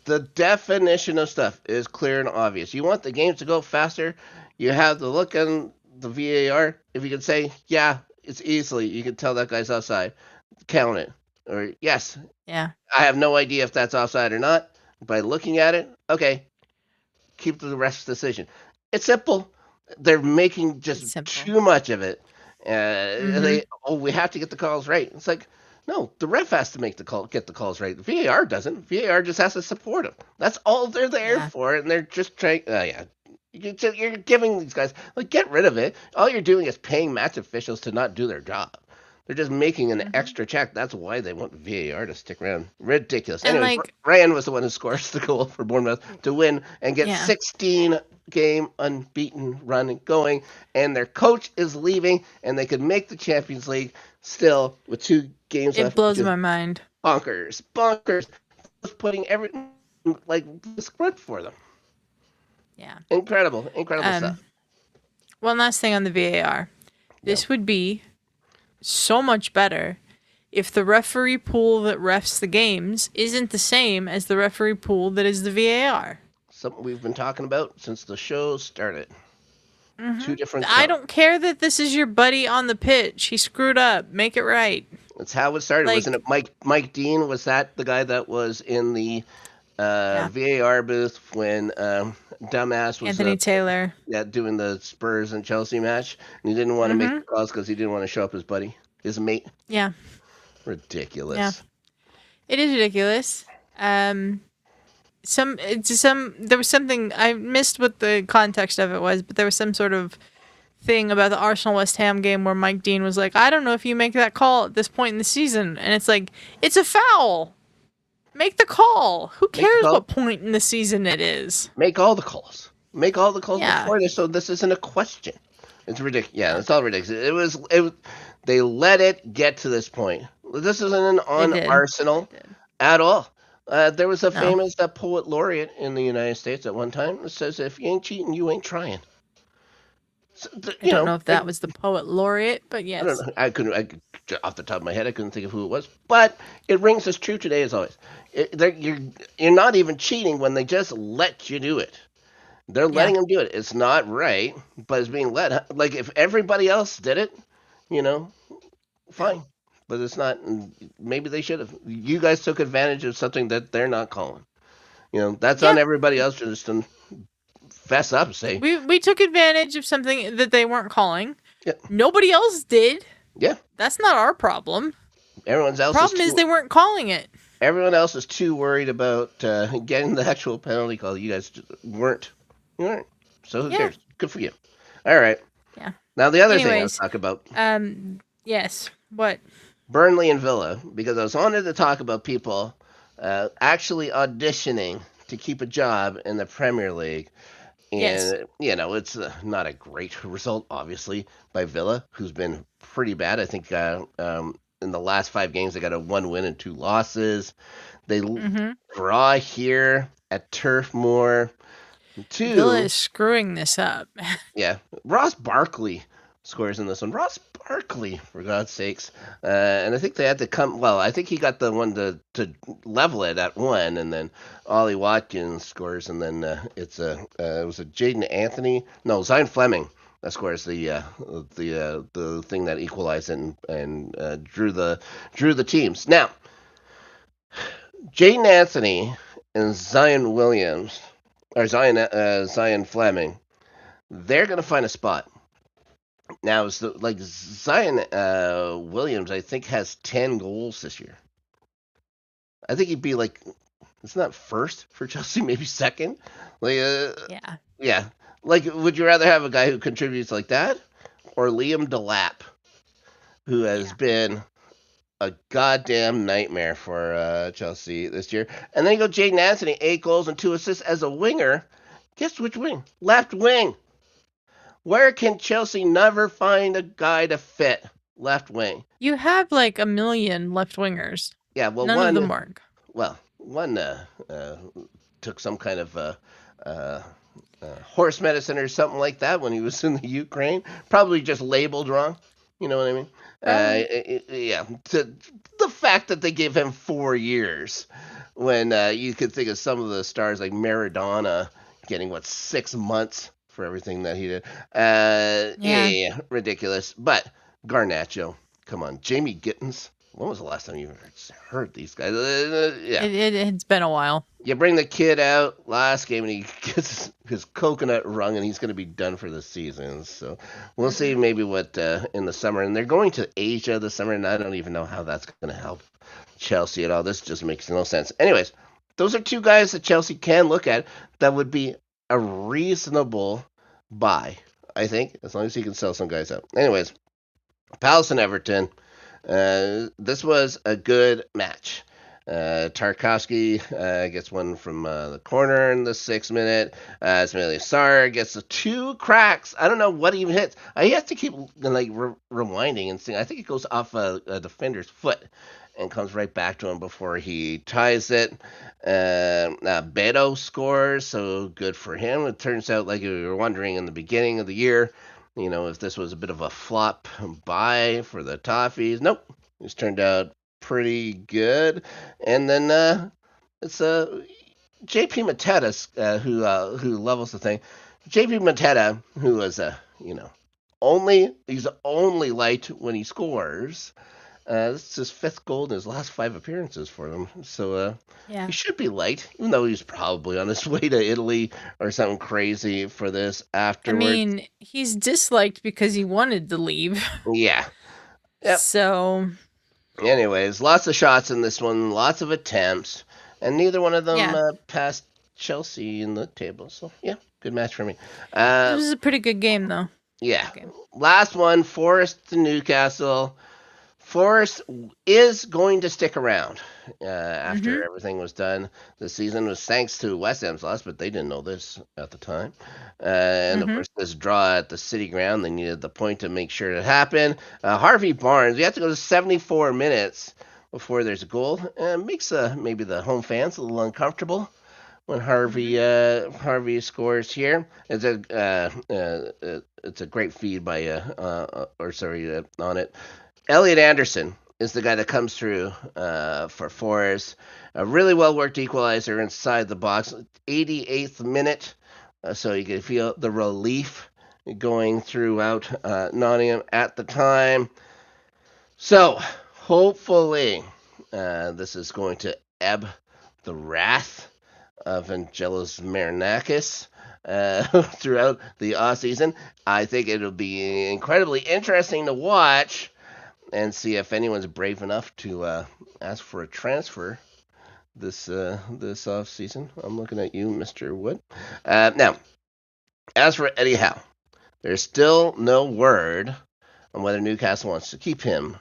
The definition of stuff is clear and obvious. You want the games to go faster, you have to look in the VAR. If you can say, yeah, it's easily, you can tell that guy's offside, count it. Or, yes, Yeah, I have no idea if that's offside or not. By looking at it, okay, keep the ref's decision. It's simple. They're making it's just simple. too much of it. Mm-hmm. We have to get the calls right. It's like, No, the ref has to make the call, get the calls right. VAR doesn't. VAR just has to support them. That's all they're there Yeah. for, and they're just trying. Yeah, you're giving these guys like get rid of it. All you're doing is paying match officials to not do their job. They're just making an Hmm. extra check. That's why they want VAR to stick around. Ridiculous. And Anyways, like, Ryan was the one who scores the goal for Bournemouth to win and get yeah, 16 game unbeaten run going. And their coach is leaving, and they could make the Champions League still with 2 games it left, which blows is my mind. bonkers, bonkers. Just putting everything like the script for them. Yeah. Incredible, incredible Um. stuff. One last thing on the VAR. Yeah. This would be so much better if the referee pool that refs the games isn't the same as the referee pool that is the VAR. Something we've been talking about since the show started. Hmm. Two different I counts. don't care that this is your buddy on the pitch. He screwed up. Make it right. That's how it started, wasn't Like, it? Mike Dean, was that the guy that was in the yeah, VAR booth when dumbass was Anthony Taylor. yeah, doing the Spurs and Chelsea match, and he didn't want to make Hmm. the calls because he didn't want to show up his buddy, his mate. Yeah, yeah. Ridiculous. It is ridiculous. There was something I missed what the context of it was, but there was some sort of thing about the Arsenal West Ham game where Mike Dean was like, "I don't know if you make that call at this point in the season," and it's like, it's a foul. Make the call. Who Make the cares call. what point in the season it is? Make all the calls. Make all the calls Yeah, before this, so this isn't a question. It's ridiculous. Yeah, yeah, it's all ridiculous. They let it get to this point. This isn't they on did. They Arsenal did. at all. There was a No, famous poet laureate in the United States at one time that says, "If you ain't cheating, you ain't trying." So, I don't know if that was the poet laureate, but I don't yes, know. Off the top of my head, I couldn't think of who it was, but it rings as true today as always. You're not even cheating when they just let you do it. They're yeah, letting them do it. It's not right, but it's being let. Like if everybody else did it, you know, yeah, fine. But it's not. Maybe they should have. You guys took advantage of something that they're not calling. That's on yeah. everybody else to just fess up and say, We took advantage of something that they weren't calling. yeah, Nobody else did. yeah. That's not our problem. Everyone else is Problem is too. they weren't calling it. Everyone else is too worried about getting the actual penalty call. You guys weren't. You weren't. So who Yeah, cares? Good for you. All right. yeah. Now the other thing I'll Anyways, talk about yes. What? Burnley and Villa, because I was wanted to talk about people actually auditioning to keep a job in the Premier League. Yes. And, it's not a great result, obviously, by Villa, who's been pretty bad. I think in the last 5 games, they got a 1 win and 2 losses. They Mm-hmm. draw here at Turf Moor. Villa Two, is screwing this up. yeah, Ross Barkley scores in this one. Ross Barkley, for God's sakes. And I think they had to come. Well, I think he got the one to level it at 1, and then Ollie Watkins scores, and then it was a Jaden Anthony. No, Zion Fleming that scores the thing that equalized and drew the teams. Now, Jaden Anthony and Zion Williams or Zion Fleming, they're gonna find a spot. Now, like Zion Williams, I think has 10 goals this year. I think he'd be like, it's not first for Chelsea, maybe second. Like, Yeah. yeah. Like, would you rather have a guy who contributes like that, or Liam Delap, who has Yeah. been a goddamn nightmare for Chelsea this year? And then you go Jaden Anthony, 8 goals and 2 assists as a winger. Guess which wing? Left wing. Where can Chelsea never find a guy to fit left wing? You have like a million left wingers. Yeah, well, None of them work. one took some kind of horse medicine or something like that when he was in the Ukraine. Probably just labeled wrong. You know what I mean? Probably. Yeah. The fact that they gave him 4 years when you could think of some of the stars like Maradona getting 6 months for everything that he did. Yeah. Yeah, ridiculous. But Garnacho, come on, Jamie Gittins. when was the last time you heard these guys? Yeah. It's been a while. You bring the kid out last game and he gets his coconut wrung and he's going to be done for the season. So we'll see Mm-hmm. maybe what in the summer. And they're going to Asia this summer, and I don't even know how that's going to help Chelsea at all. This just makes no sense. Anyways, those are two guys that Chelsea can look at that would be a reasonable buy, I think, as long as he can sell some guys out. Anyways, Palace and Everton. This was a good match. Tarkovsky gets one from the corner in the 6th minute. Adelia and Snark gets the two cracks. I don't know what he even hits. He has to keep like rewinding and seeing. I think it goes off a defender's foot and comes right back to him before he ties it. Beto scores, so good for him. It turns out, like we were wondering in the beginning of the year, if this was a bit of a flop buy for the Toffees. Nope, it's turned out pretty good. And then it's JP Mateta who levels the thing. JP Mateta, who was he's only light when he scores. This is his 5th goal in his last 5 appearances for them. So he Yeah. should be light, even though he's probably on his way to Italy or something crazy for this I afterwards. mean, he's disliked because he wanted to leave. Yeah. Yep. So, Anyways, lots of shots in this one, lots of attempts, and neither one of them yeah. passed Chelsea in the table. So yeah, good match for me. This Uh, was a pretty good game, though. yeah. Good game. Last one, Forest to Newcastle. Forrest is going to stick around after Mm-hmm. everything was done. The season was thanks to West Ham's loss, but they didn't know this at the time. And of Mm-hmm. course, this draw at the City Ground, they needed the point to make sure it happened. Harvey Barnes, we have to go to 74 minutes before there's a goal. Makes maybe the home fans a little uncomfortable when Mm-hmm. Harvey scores here. It's a great feed by on it. Elliot Anderson is the guy that comes through for Forrest. A really well worked equalizer inside the box. 88th minute, so you can feel the relief going throughout Nottingham at the time. So hopefully this is going to ebb the wrath of Angelos Marinakis throughout the off season. I think it'll be incredibly interesting to watch and see if anyone's brave enough to ask for a transfer this off season. I'm looking at you, Mr. Wood. Now, as for Eddie Howe, there's still no word on whether Newcastle wants to keep him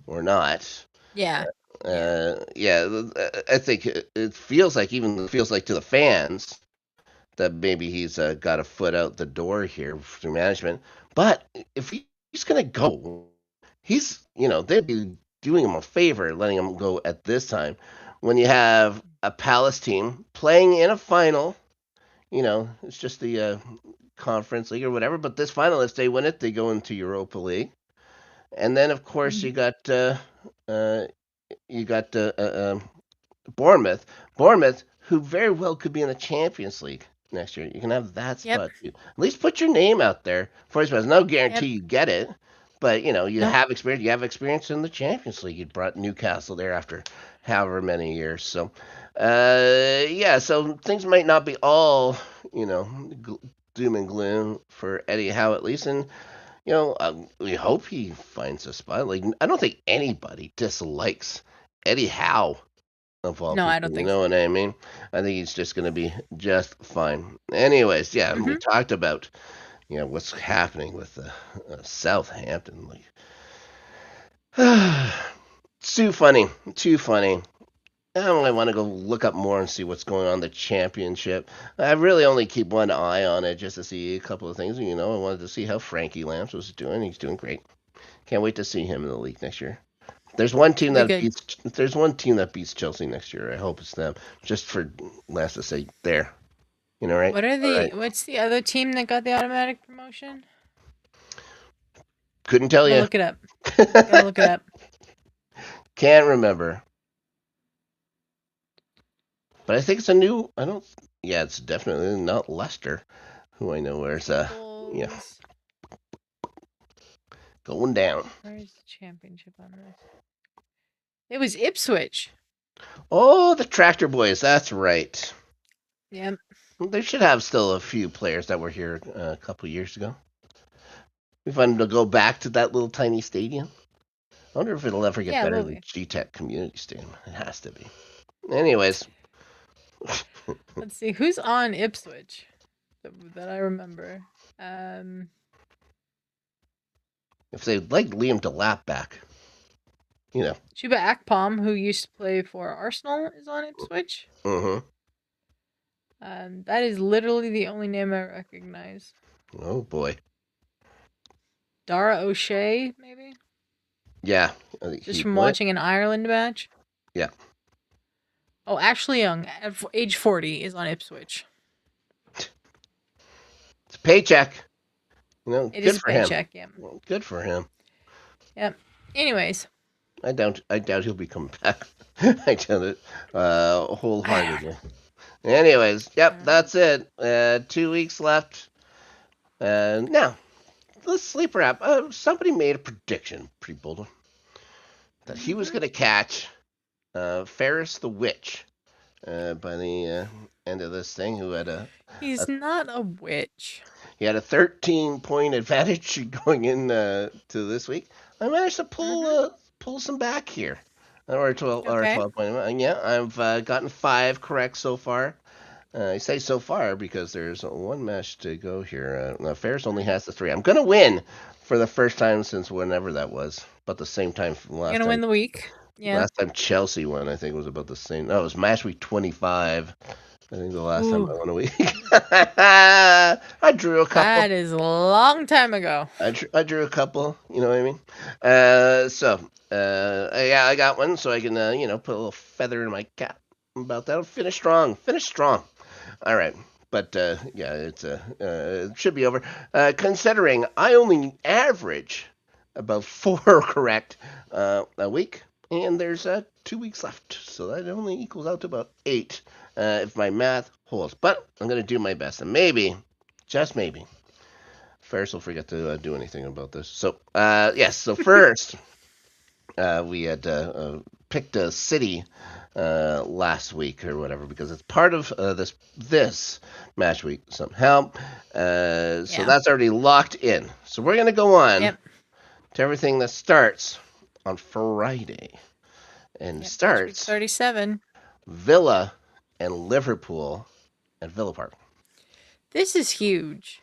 or not. Yeah. Yeah. Yeah, I think it feels like to the fans that maybe he's got a foot out the door here through management. But if he's going to go, they'd be doing him a favor letting him go at this time when you have a Palace team playing in a final. It's just the conference league or whatever. But this final, if they win it, they go into Europa League, and then of course Mm-hmm. uh, you got Bournemouth. Bournemouth, who very well could be in the Champions League next year. You can have that Yep. spot too. At least put your name out there for his. No Yep. guarantee you get it, but you Nope. have experience. You have experience in the Champions League. You brought Newcastle there after however many years. So, yeah. So things might not be all doom and gloom for Eddie Howe at least, and we hope he finds a spot. Like I don't think anybody dislikes Eddie Howe of all No, I people. don't You think know so. what I mean? I think he's just going to be just fine. Anyways, yeah, we Mm-hmm. talked about what's happening with Southampton. Like, too funny, too funny. I want to go look up more and see what's going on in the championship. I really only keep one eye on it just to see a couple of things. I wanted to see how Frankie Lambs was doing. He's doing great. Can't wait to see him in the league next year. Should be good. There's one team that beats Chelsea next year. I hope it's them. Just for last to say there. Right? All right. What's the other team that got the automatic promotion? Couldn't tell I'm gonna you. look it up. Gotta look it up. Can't remember. But I think it's a new. I don't. Yeah, it's definitely not Leicester, who I know where's yeah Equals. going down. Where's the championship on this? It was Ipswich. Oh, the Tractor Boys. That's right. Yep. They should have still a few players that were here a couple years ago. We want them to go back to that little tiny stadium. I wonder if it'll ever get Yeah, better will than be. G-Tech Community Stadium. It has to be. Anyways, Let's see who's on Ipswich that I remember. Um, if they'd like Liam Delap back, you know. Chuba Akpom, who used to play for Arsenal, is on Ipswich. Mm-hmm. That is literally the only name I recognize. Oh boy. Dara O'Shea, maybe? Yeah. Just He from what? watching an Ireland match. Yeah. Oh, Ashley Young, at age 40, is on Ipswich. It's a paycheck. It is Good a for him. paycheck, yeah. Good for him. Yep. Anyways. I doubt he'll be coming back. I doubt it wholeheartedly. Anyways, yep, that's it. 2 weeks left. Now, the sleeper app. Somebody made a prediction, pretty bold one, that he was going to catch Ferris the Witch by the end of this thing. He's not a witch. He had a 13-point advantage going in to this week. I managed to pull some back here. Or 12 or Okay. 12 point. Yeah, I've gotten 5 correct so far. I say so far because there's one match to go here. Ferris only has the 3. I'm gonna win for the first time since whenever that was. About the same time from You're last gonna time. win the week. Yeah. Last time Chelsea won, I think it was about the same. No, it was Matchweek 25. I think the last time Ooh, I won a week. I drew a couple. that is a long time ago. I drew a couple. You know what I mean? Yeah, I got one, so I can put a little feather in my cap about that. Finish strong. Finish strong. All right. But yeah, it should be over. Considering I only average about 4 correct a week, and there's 2 weeks left, so that only equals out to about 8 if my math holds. But I'm gonna do my best, and maybe, just maybe, Ferris will forget to do anything about this. So yes. So first, we had picked a city last week or whatever because it's part of this match week somehow. So Yeah. that's already locked in. So we're gonna go on Yep. to everything that starts on Friday and Yep. Match week starts 37. Villa and Liverpool at Villa Park. This is huge.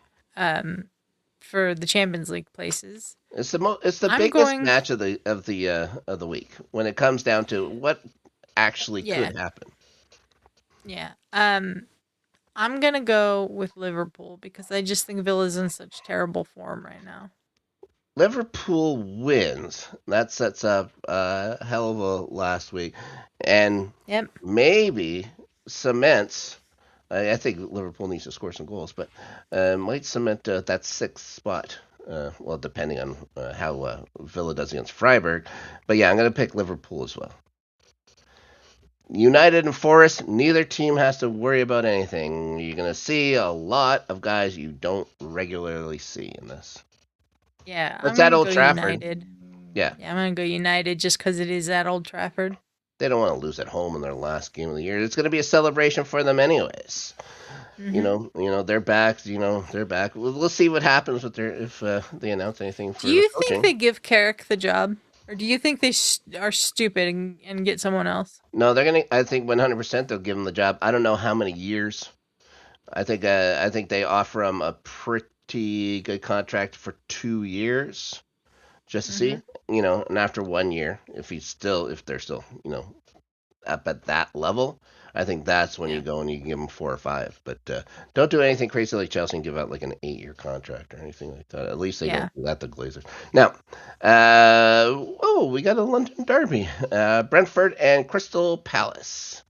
For the Champions League places. It's the I'm biggest going. match of the week when it comes down to what actually Yeah. could happen. Yeah. I'm gonna go with Liverpool because I just think Villa's in such terrible form right now. Liverpool wins. That sets up a hell of a last week, and Yep. maybe cements. I think Liverpool needs to score some goals, but might cement that 6th spot. Well, depending on how Villa does against Freiburg. But yeah, I'm going to pick Liverpool as well. United and Forest, neither team has to worry about anything. You're going to see a lot of guys you don't regularly see in this. Yeah, I'm It's at gonna Old go Trafford. United. Yeah, Yeah, I'm gonna go United just because it is at Old Trafford. they don't want to lose at home in their last game of the year. It's going to be a celebration for them anyways. Mm-hmm. They're back. They're back. We'll see what happens with their if they announce anything Do for the you think coaching. they give Carrick the job, or do you think they are stupid and get someone else? No, they're gonna. I think 100% they'll give him the job. I don't know how many years. I think they offer him a pretty good contract for 2 years just to Mm-hmm. see. And after 1 year, if they're still up at that level, I think that's when you Yeah. go and you give them 4 or 5. But don't do anything crazy like Chelsea and give out like an 8-year contract or anything like that. At least they Yeah. don't do that to Glazers. Now, we got a London derby, Brentford and Crystal Palace.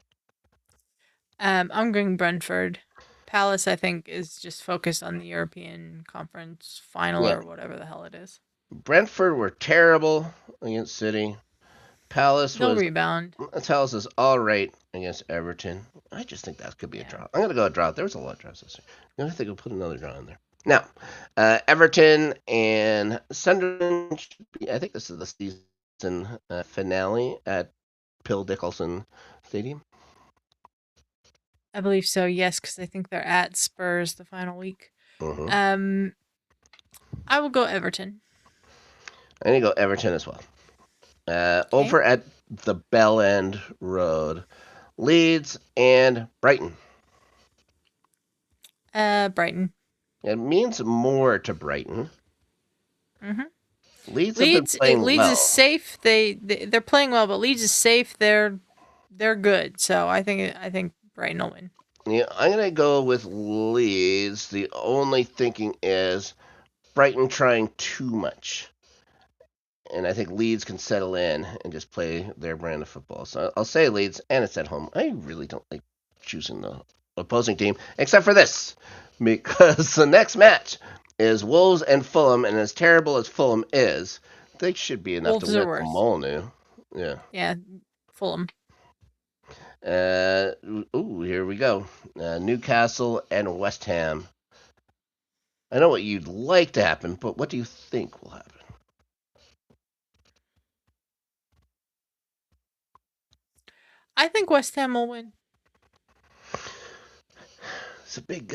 I'm going Brentford. Palace, I think, is just focused on the European Conference final Yeah, or whatever the hell it is. Brentford were terrible against City. Palace They'll was rebound. Palace is all right against Everton. I just think that could be a Yeah. draw. I'm gonna go a draw. There was a lot of draws this year. I think I'll put another draw in there. Now, Everton and Sunderland. I think this is the season finale at Pill Dickelson Stadium? I believe so, yes, because I think they're at Spurs the final week. Mm-hmm. I will go Everton. I need to go Everton as well. Okay. Over at the Bell End Road, Leeds and Brighton. Brighton. It means more to Brighton. Mm-hmm. Leeds have been playing Leeds is well. safe. They're playing well, but Leeds is safe. They're good. So I think Brighton will win. Yeah, I'm gonna go with Leeds. The only thinking is Brighton trying too much, and I think Leeds can settle in and just play their brand of football. So I'll say Leeds, and it's at home. I really don't like choosing the opposing team, except for this, because the next match is Wolves and Fulham, and as terrible as Fulham is, they should be enough to Wolves are win the worse. Molyneux. Yeah. Yeah, Fulham. Uh, Here we go. Newcastle and West Ham. I know what you'd like to happen, but what do you think will happen? I think West Ham will win. It's a big,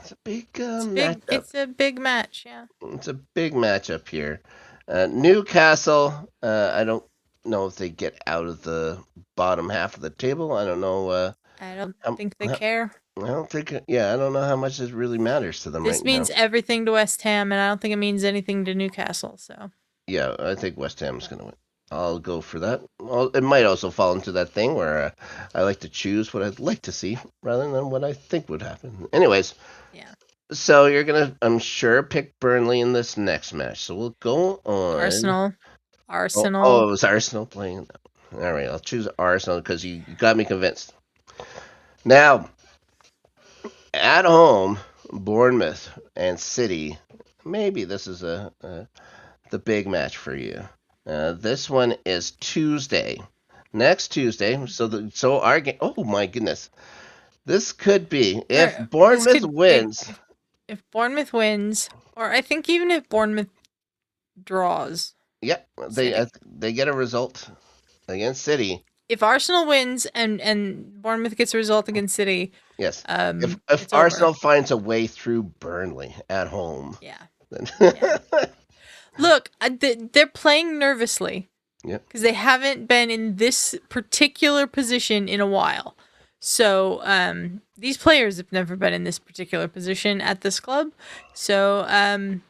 it's a big It's big. matchup. It's a big match. Yeah. It's a big matchup here. Newcastle. I don't know if they get out of the bottom half of the table. I don't know. I don't How, think they how, care. I don't think. Yeah, I don't know how much this really matters to them right This now. means everything to West Ham, and I don't think it means anything to Newcastle. So. Yeah, I think West Ham's going to win. I'll go for that. Well, it might also fall into that thing where I like to choose what I'd like to see rather than what I think would happen. Anyways, Yeah. so you're gonna, I'm sure, pick Burnley in this next match. So we'll go on. Arsenal. Oh, Arsenal. it was Arsenal playing. All right, I'll choose Arsenal because you got me convinced. Now, at home, Bournemouth and City. Maybe this is the big match for you. This one is Tuesday, next Tuesday. So our game. Oh my goodness, this could be if This Bournemouth could wins. if Bournemouth wins, or I think even if Bournemouth draws. Yep, City. they get a result against City. If Arsenal wins and Bournemouth gets a result against City, Yes, if it's over. Arsenal finds a way through Burnley at home, Yeah. then Yeah. Look, they're playing nervously yep. because they haven't been in this particular position in a while. So these players have never been in this particular position at this club. So I'm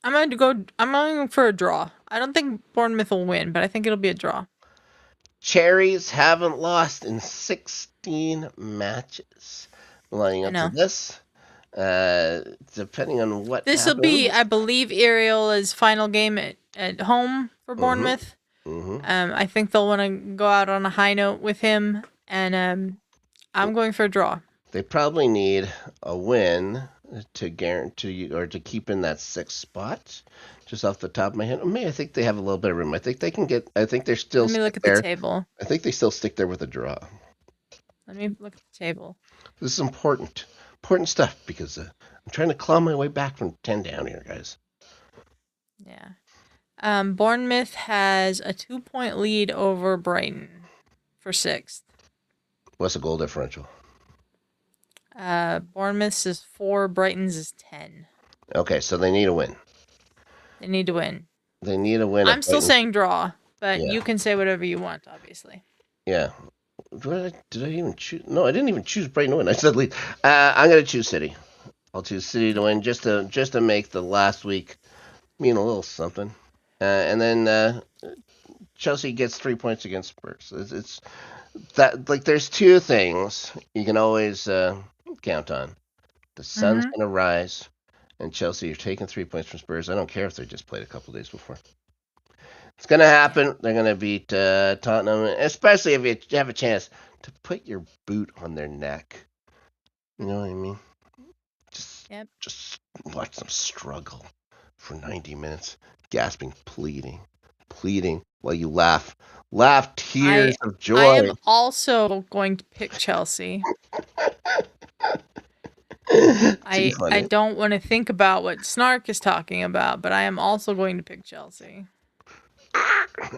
going to go. I'm going for a draw. I don't think Bournemouth will win, but I think it'll be a draw. Cherries haven't lost in 16 matches. Lining I up to know. this, depending on what This will be, happens. I believe, Ariel's final game at home for Mm-hmm. Bournemouth. Mm-hmm. I think they'll want to go out on a high note with him, and I'm going for a draw. They probably need a win to guarantee or to keep in that sixth spot. Just off the top of my head, I think they have a little bit of room. I think they can get. I think they're still Let me look stick at the there. table. I think they still stick there with a draw. Let me look at the table. This is important stuff because I'm trying to claw my way back from 10 down here, guys. Yeah. Bournemouth has a 2-point lead over Brighton for sixth. What's the goal differential? Bournemouth's is 4, Brighton's is 10. Okay, so they need a win. They need to win. They need a win. I'm still saying draw, but Yeah. you can say whatever you want, obviously. Yeah. Did I even choose? No, I didn't even choose Brighton to win. I said lead. I'm gonna choose City. I'll choose City to win just to make the last week mean a little something. And then Chelsea gets 3 points against Spurs. It's that like there's two things you can always count on. The sun's Mm-hmm. gonna rise, and Chelsea are taking 3 points from Spurs. I don't care if they just played a couple days before. It's gonna Yeah. happen. They're gonna beat Tottenham, especially if you have a chance to put your boot on their neck. You know what I mean? Yep. Just watch them struggle for 90 minutes, gasping, pleading while you laugh tears of I joy. am also going to pick Chelsea. Too I funny. don't want to think about what Snark is talking about, but I am also going to pick Chelsea.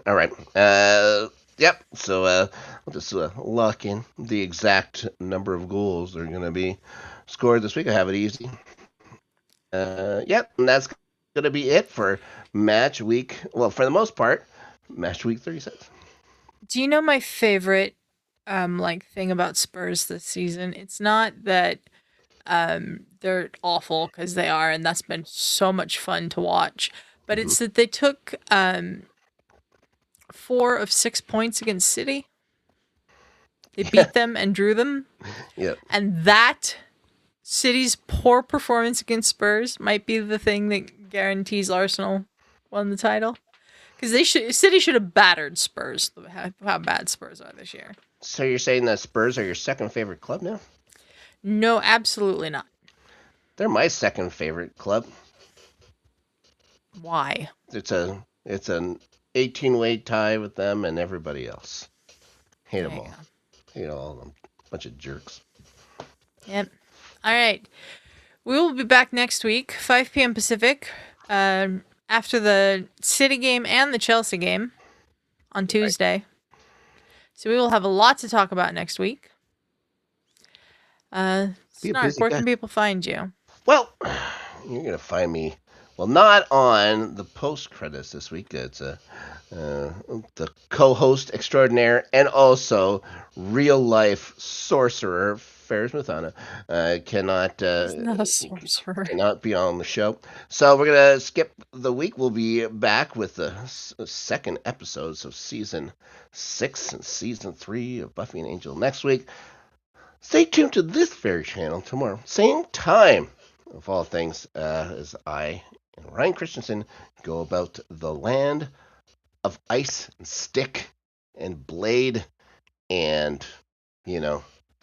All right. Yep. So we'll just lock in the exact number of goals that are going to be scored this week. I have it easy. Yep, and that's going to be it for match week. Well, for the most part, match week 36. Do you know my favorite thing about Spurs this season? It's not that they're awful, because they are, and that's been so much fun to watch. But Mm-hmm. it's that they took 4 of 6 points against City. They beat them and drew them. Yep. And that City's poor performance against Spurs might be the thing that guarantees Arsenal won the title. Because City should have battered Spurs. How bad Spurs are this year. So you're saying that Spurs are your second favorite club now? No, absolutely not. They're my second favorite club. Why? It's an 18-way tie with them and everybody else. Hate them all. Hate all of them. Bunch of jerks. Yep. All right. We will be back next week, 5 p.m. Pacific, after the City game and the Chelsea game on Tuesday. Right. So we will have a lot to talk about next week. Snark, where can people find you? Well, you're going to find me, well, not on the post-credits this week. It's the co-host extraordinaire and also real-life sorcerer, Ferris Mathana, He's not a sorcerer. Cannot be on the show. So we're going to skip the week. We'll be back with the second episodes of Season 6 and Season 3 of Buffy and Angel next week. Stay tuned to this very channel tomorrow. Same time, of all things, as I and Ryan Christensen go about the land of ice and stick and blade and,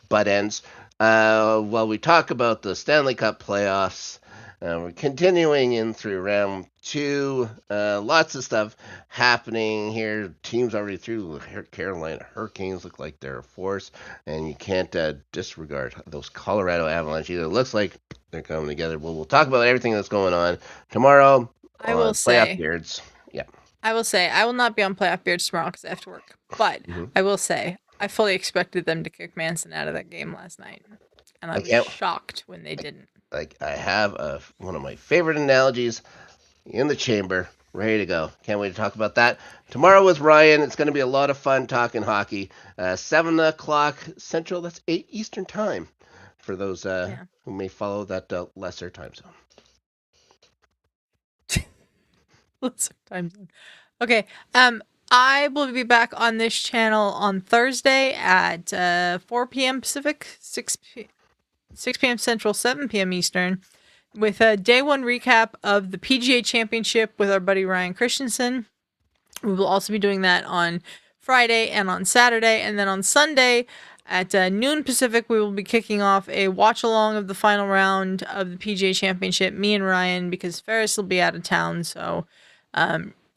butt ends. While we talk about the Stanley Cup playoffs, we're continuing in through round 2. Lots of stuff happening here. Teams already through. Carolina Hurricanes look like they're a force, and you can't disregard those Colorado Avalanche either. It looks like they're coming together. We'll talk about everything that's going on tomorrow. I will say, Playoff Beards. Yeah. I will say, I will not be on Playoff Beards tomorrow because I have to work. But I will say, I fully expected them to kick Manson out of that game last night, and I was shocked when they didn't. I have one of my favorite analogies in the chamber, ready to go. Can't wait to talk about that tomorrow with Ryan. It's going to be a lot of fun talking hockey. 7 o'clock Central, that's 8 Eastern time for those who may follow that lesser time zone. Lesser time zone. Okay. I will be back on this channel on Thursday at 4 p.m. Pacific, 6 p.m. Central, 7 p.m. Eastern, with a day 1 recap of the PGA Championship with our buddy Ryan Christensen. We will also be doing that on Friday and on Saturday. And then on Sunday at noon Pacific, we will be kicking off a watch-along of the final round of the PGA Championship, me and Ryan, because Ferris will be out of town. So,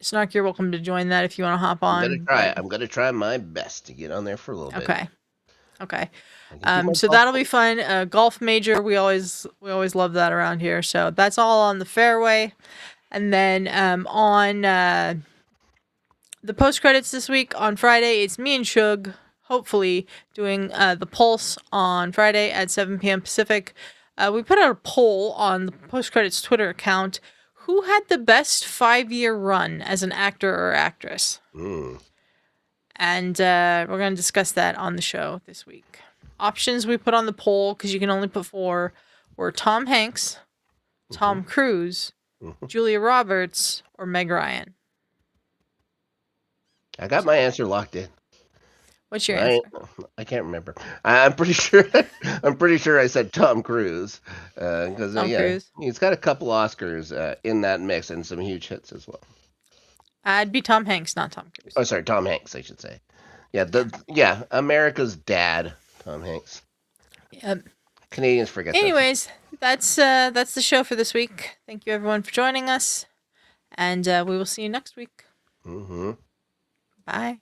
Snark, you're welcome to join that if you want to hop on. I'm gonna try my best to get on there for a little bit. Okay. So that'll be fun. Golf major, we always love that around here. So that's all on the fairway. And then on the post credits this week on Friday, it's me and Shug, hopefully doing the Pulse on Friday at 7 p.m. Pacific. We put out a poll on the post credits Twitter account. Who had the best 5-year run as an actor or actress? And we're going to discuss that on the show this week. Options we put on the poll, because you can only put 4, were Tom Hanks, Tom Cruise, Julia Roberts, or Meg Ryan. I got my answer locked in. What's your answer? I can't remember. I'm pretty sure. I'm pretty sure I said Tom Cruise, because Cruise. He's got a couple Oscars in that mix and some huge hits as well. I'd be Tom Hanks, not Tom Cruise. Oh, sorry, Tom Hanks, I should say. Yeah, America's dad, Tom Hanks. Yep. Canadians forget. Anyways, that's the show for this week. Thank you everyone for joining us, and we will see you next week. Mm-hmm. Bye.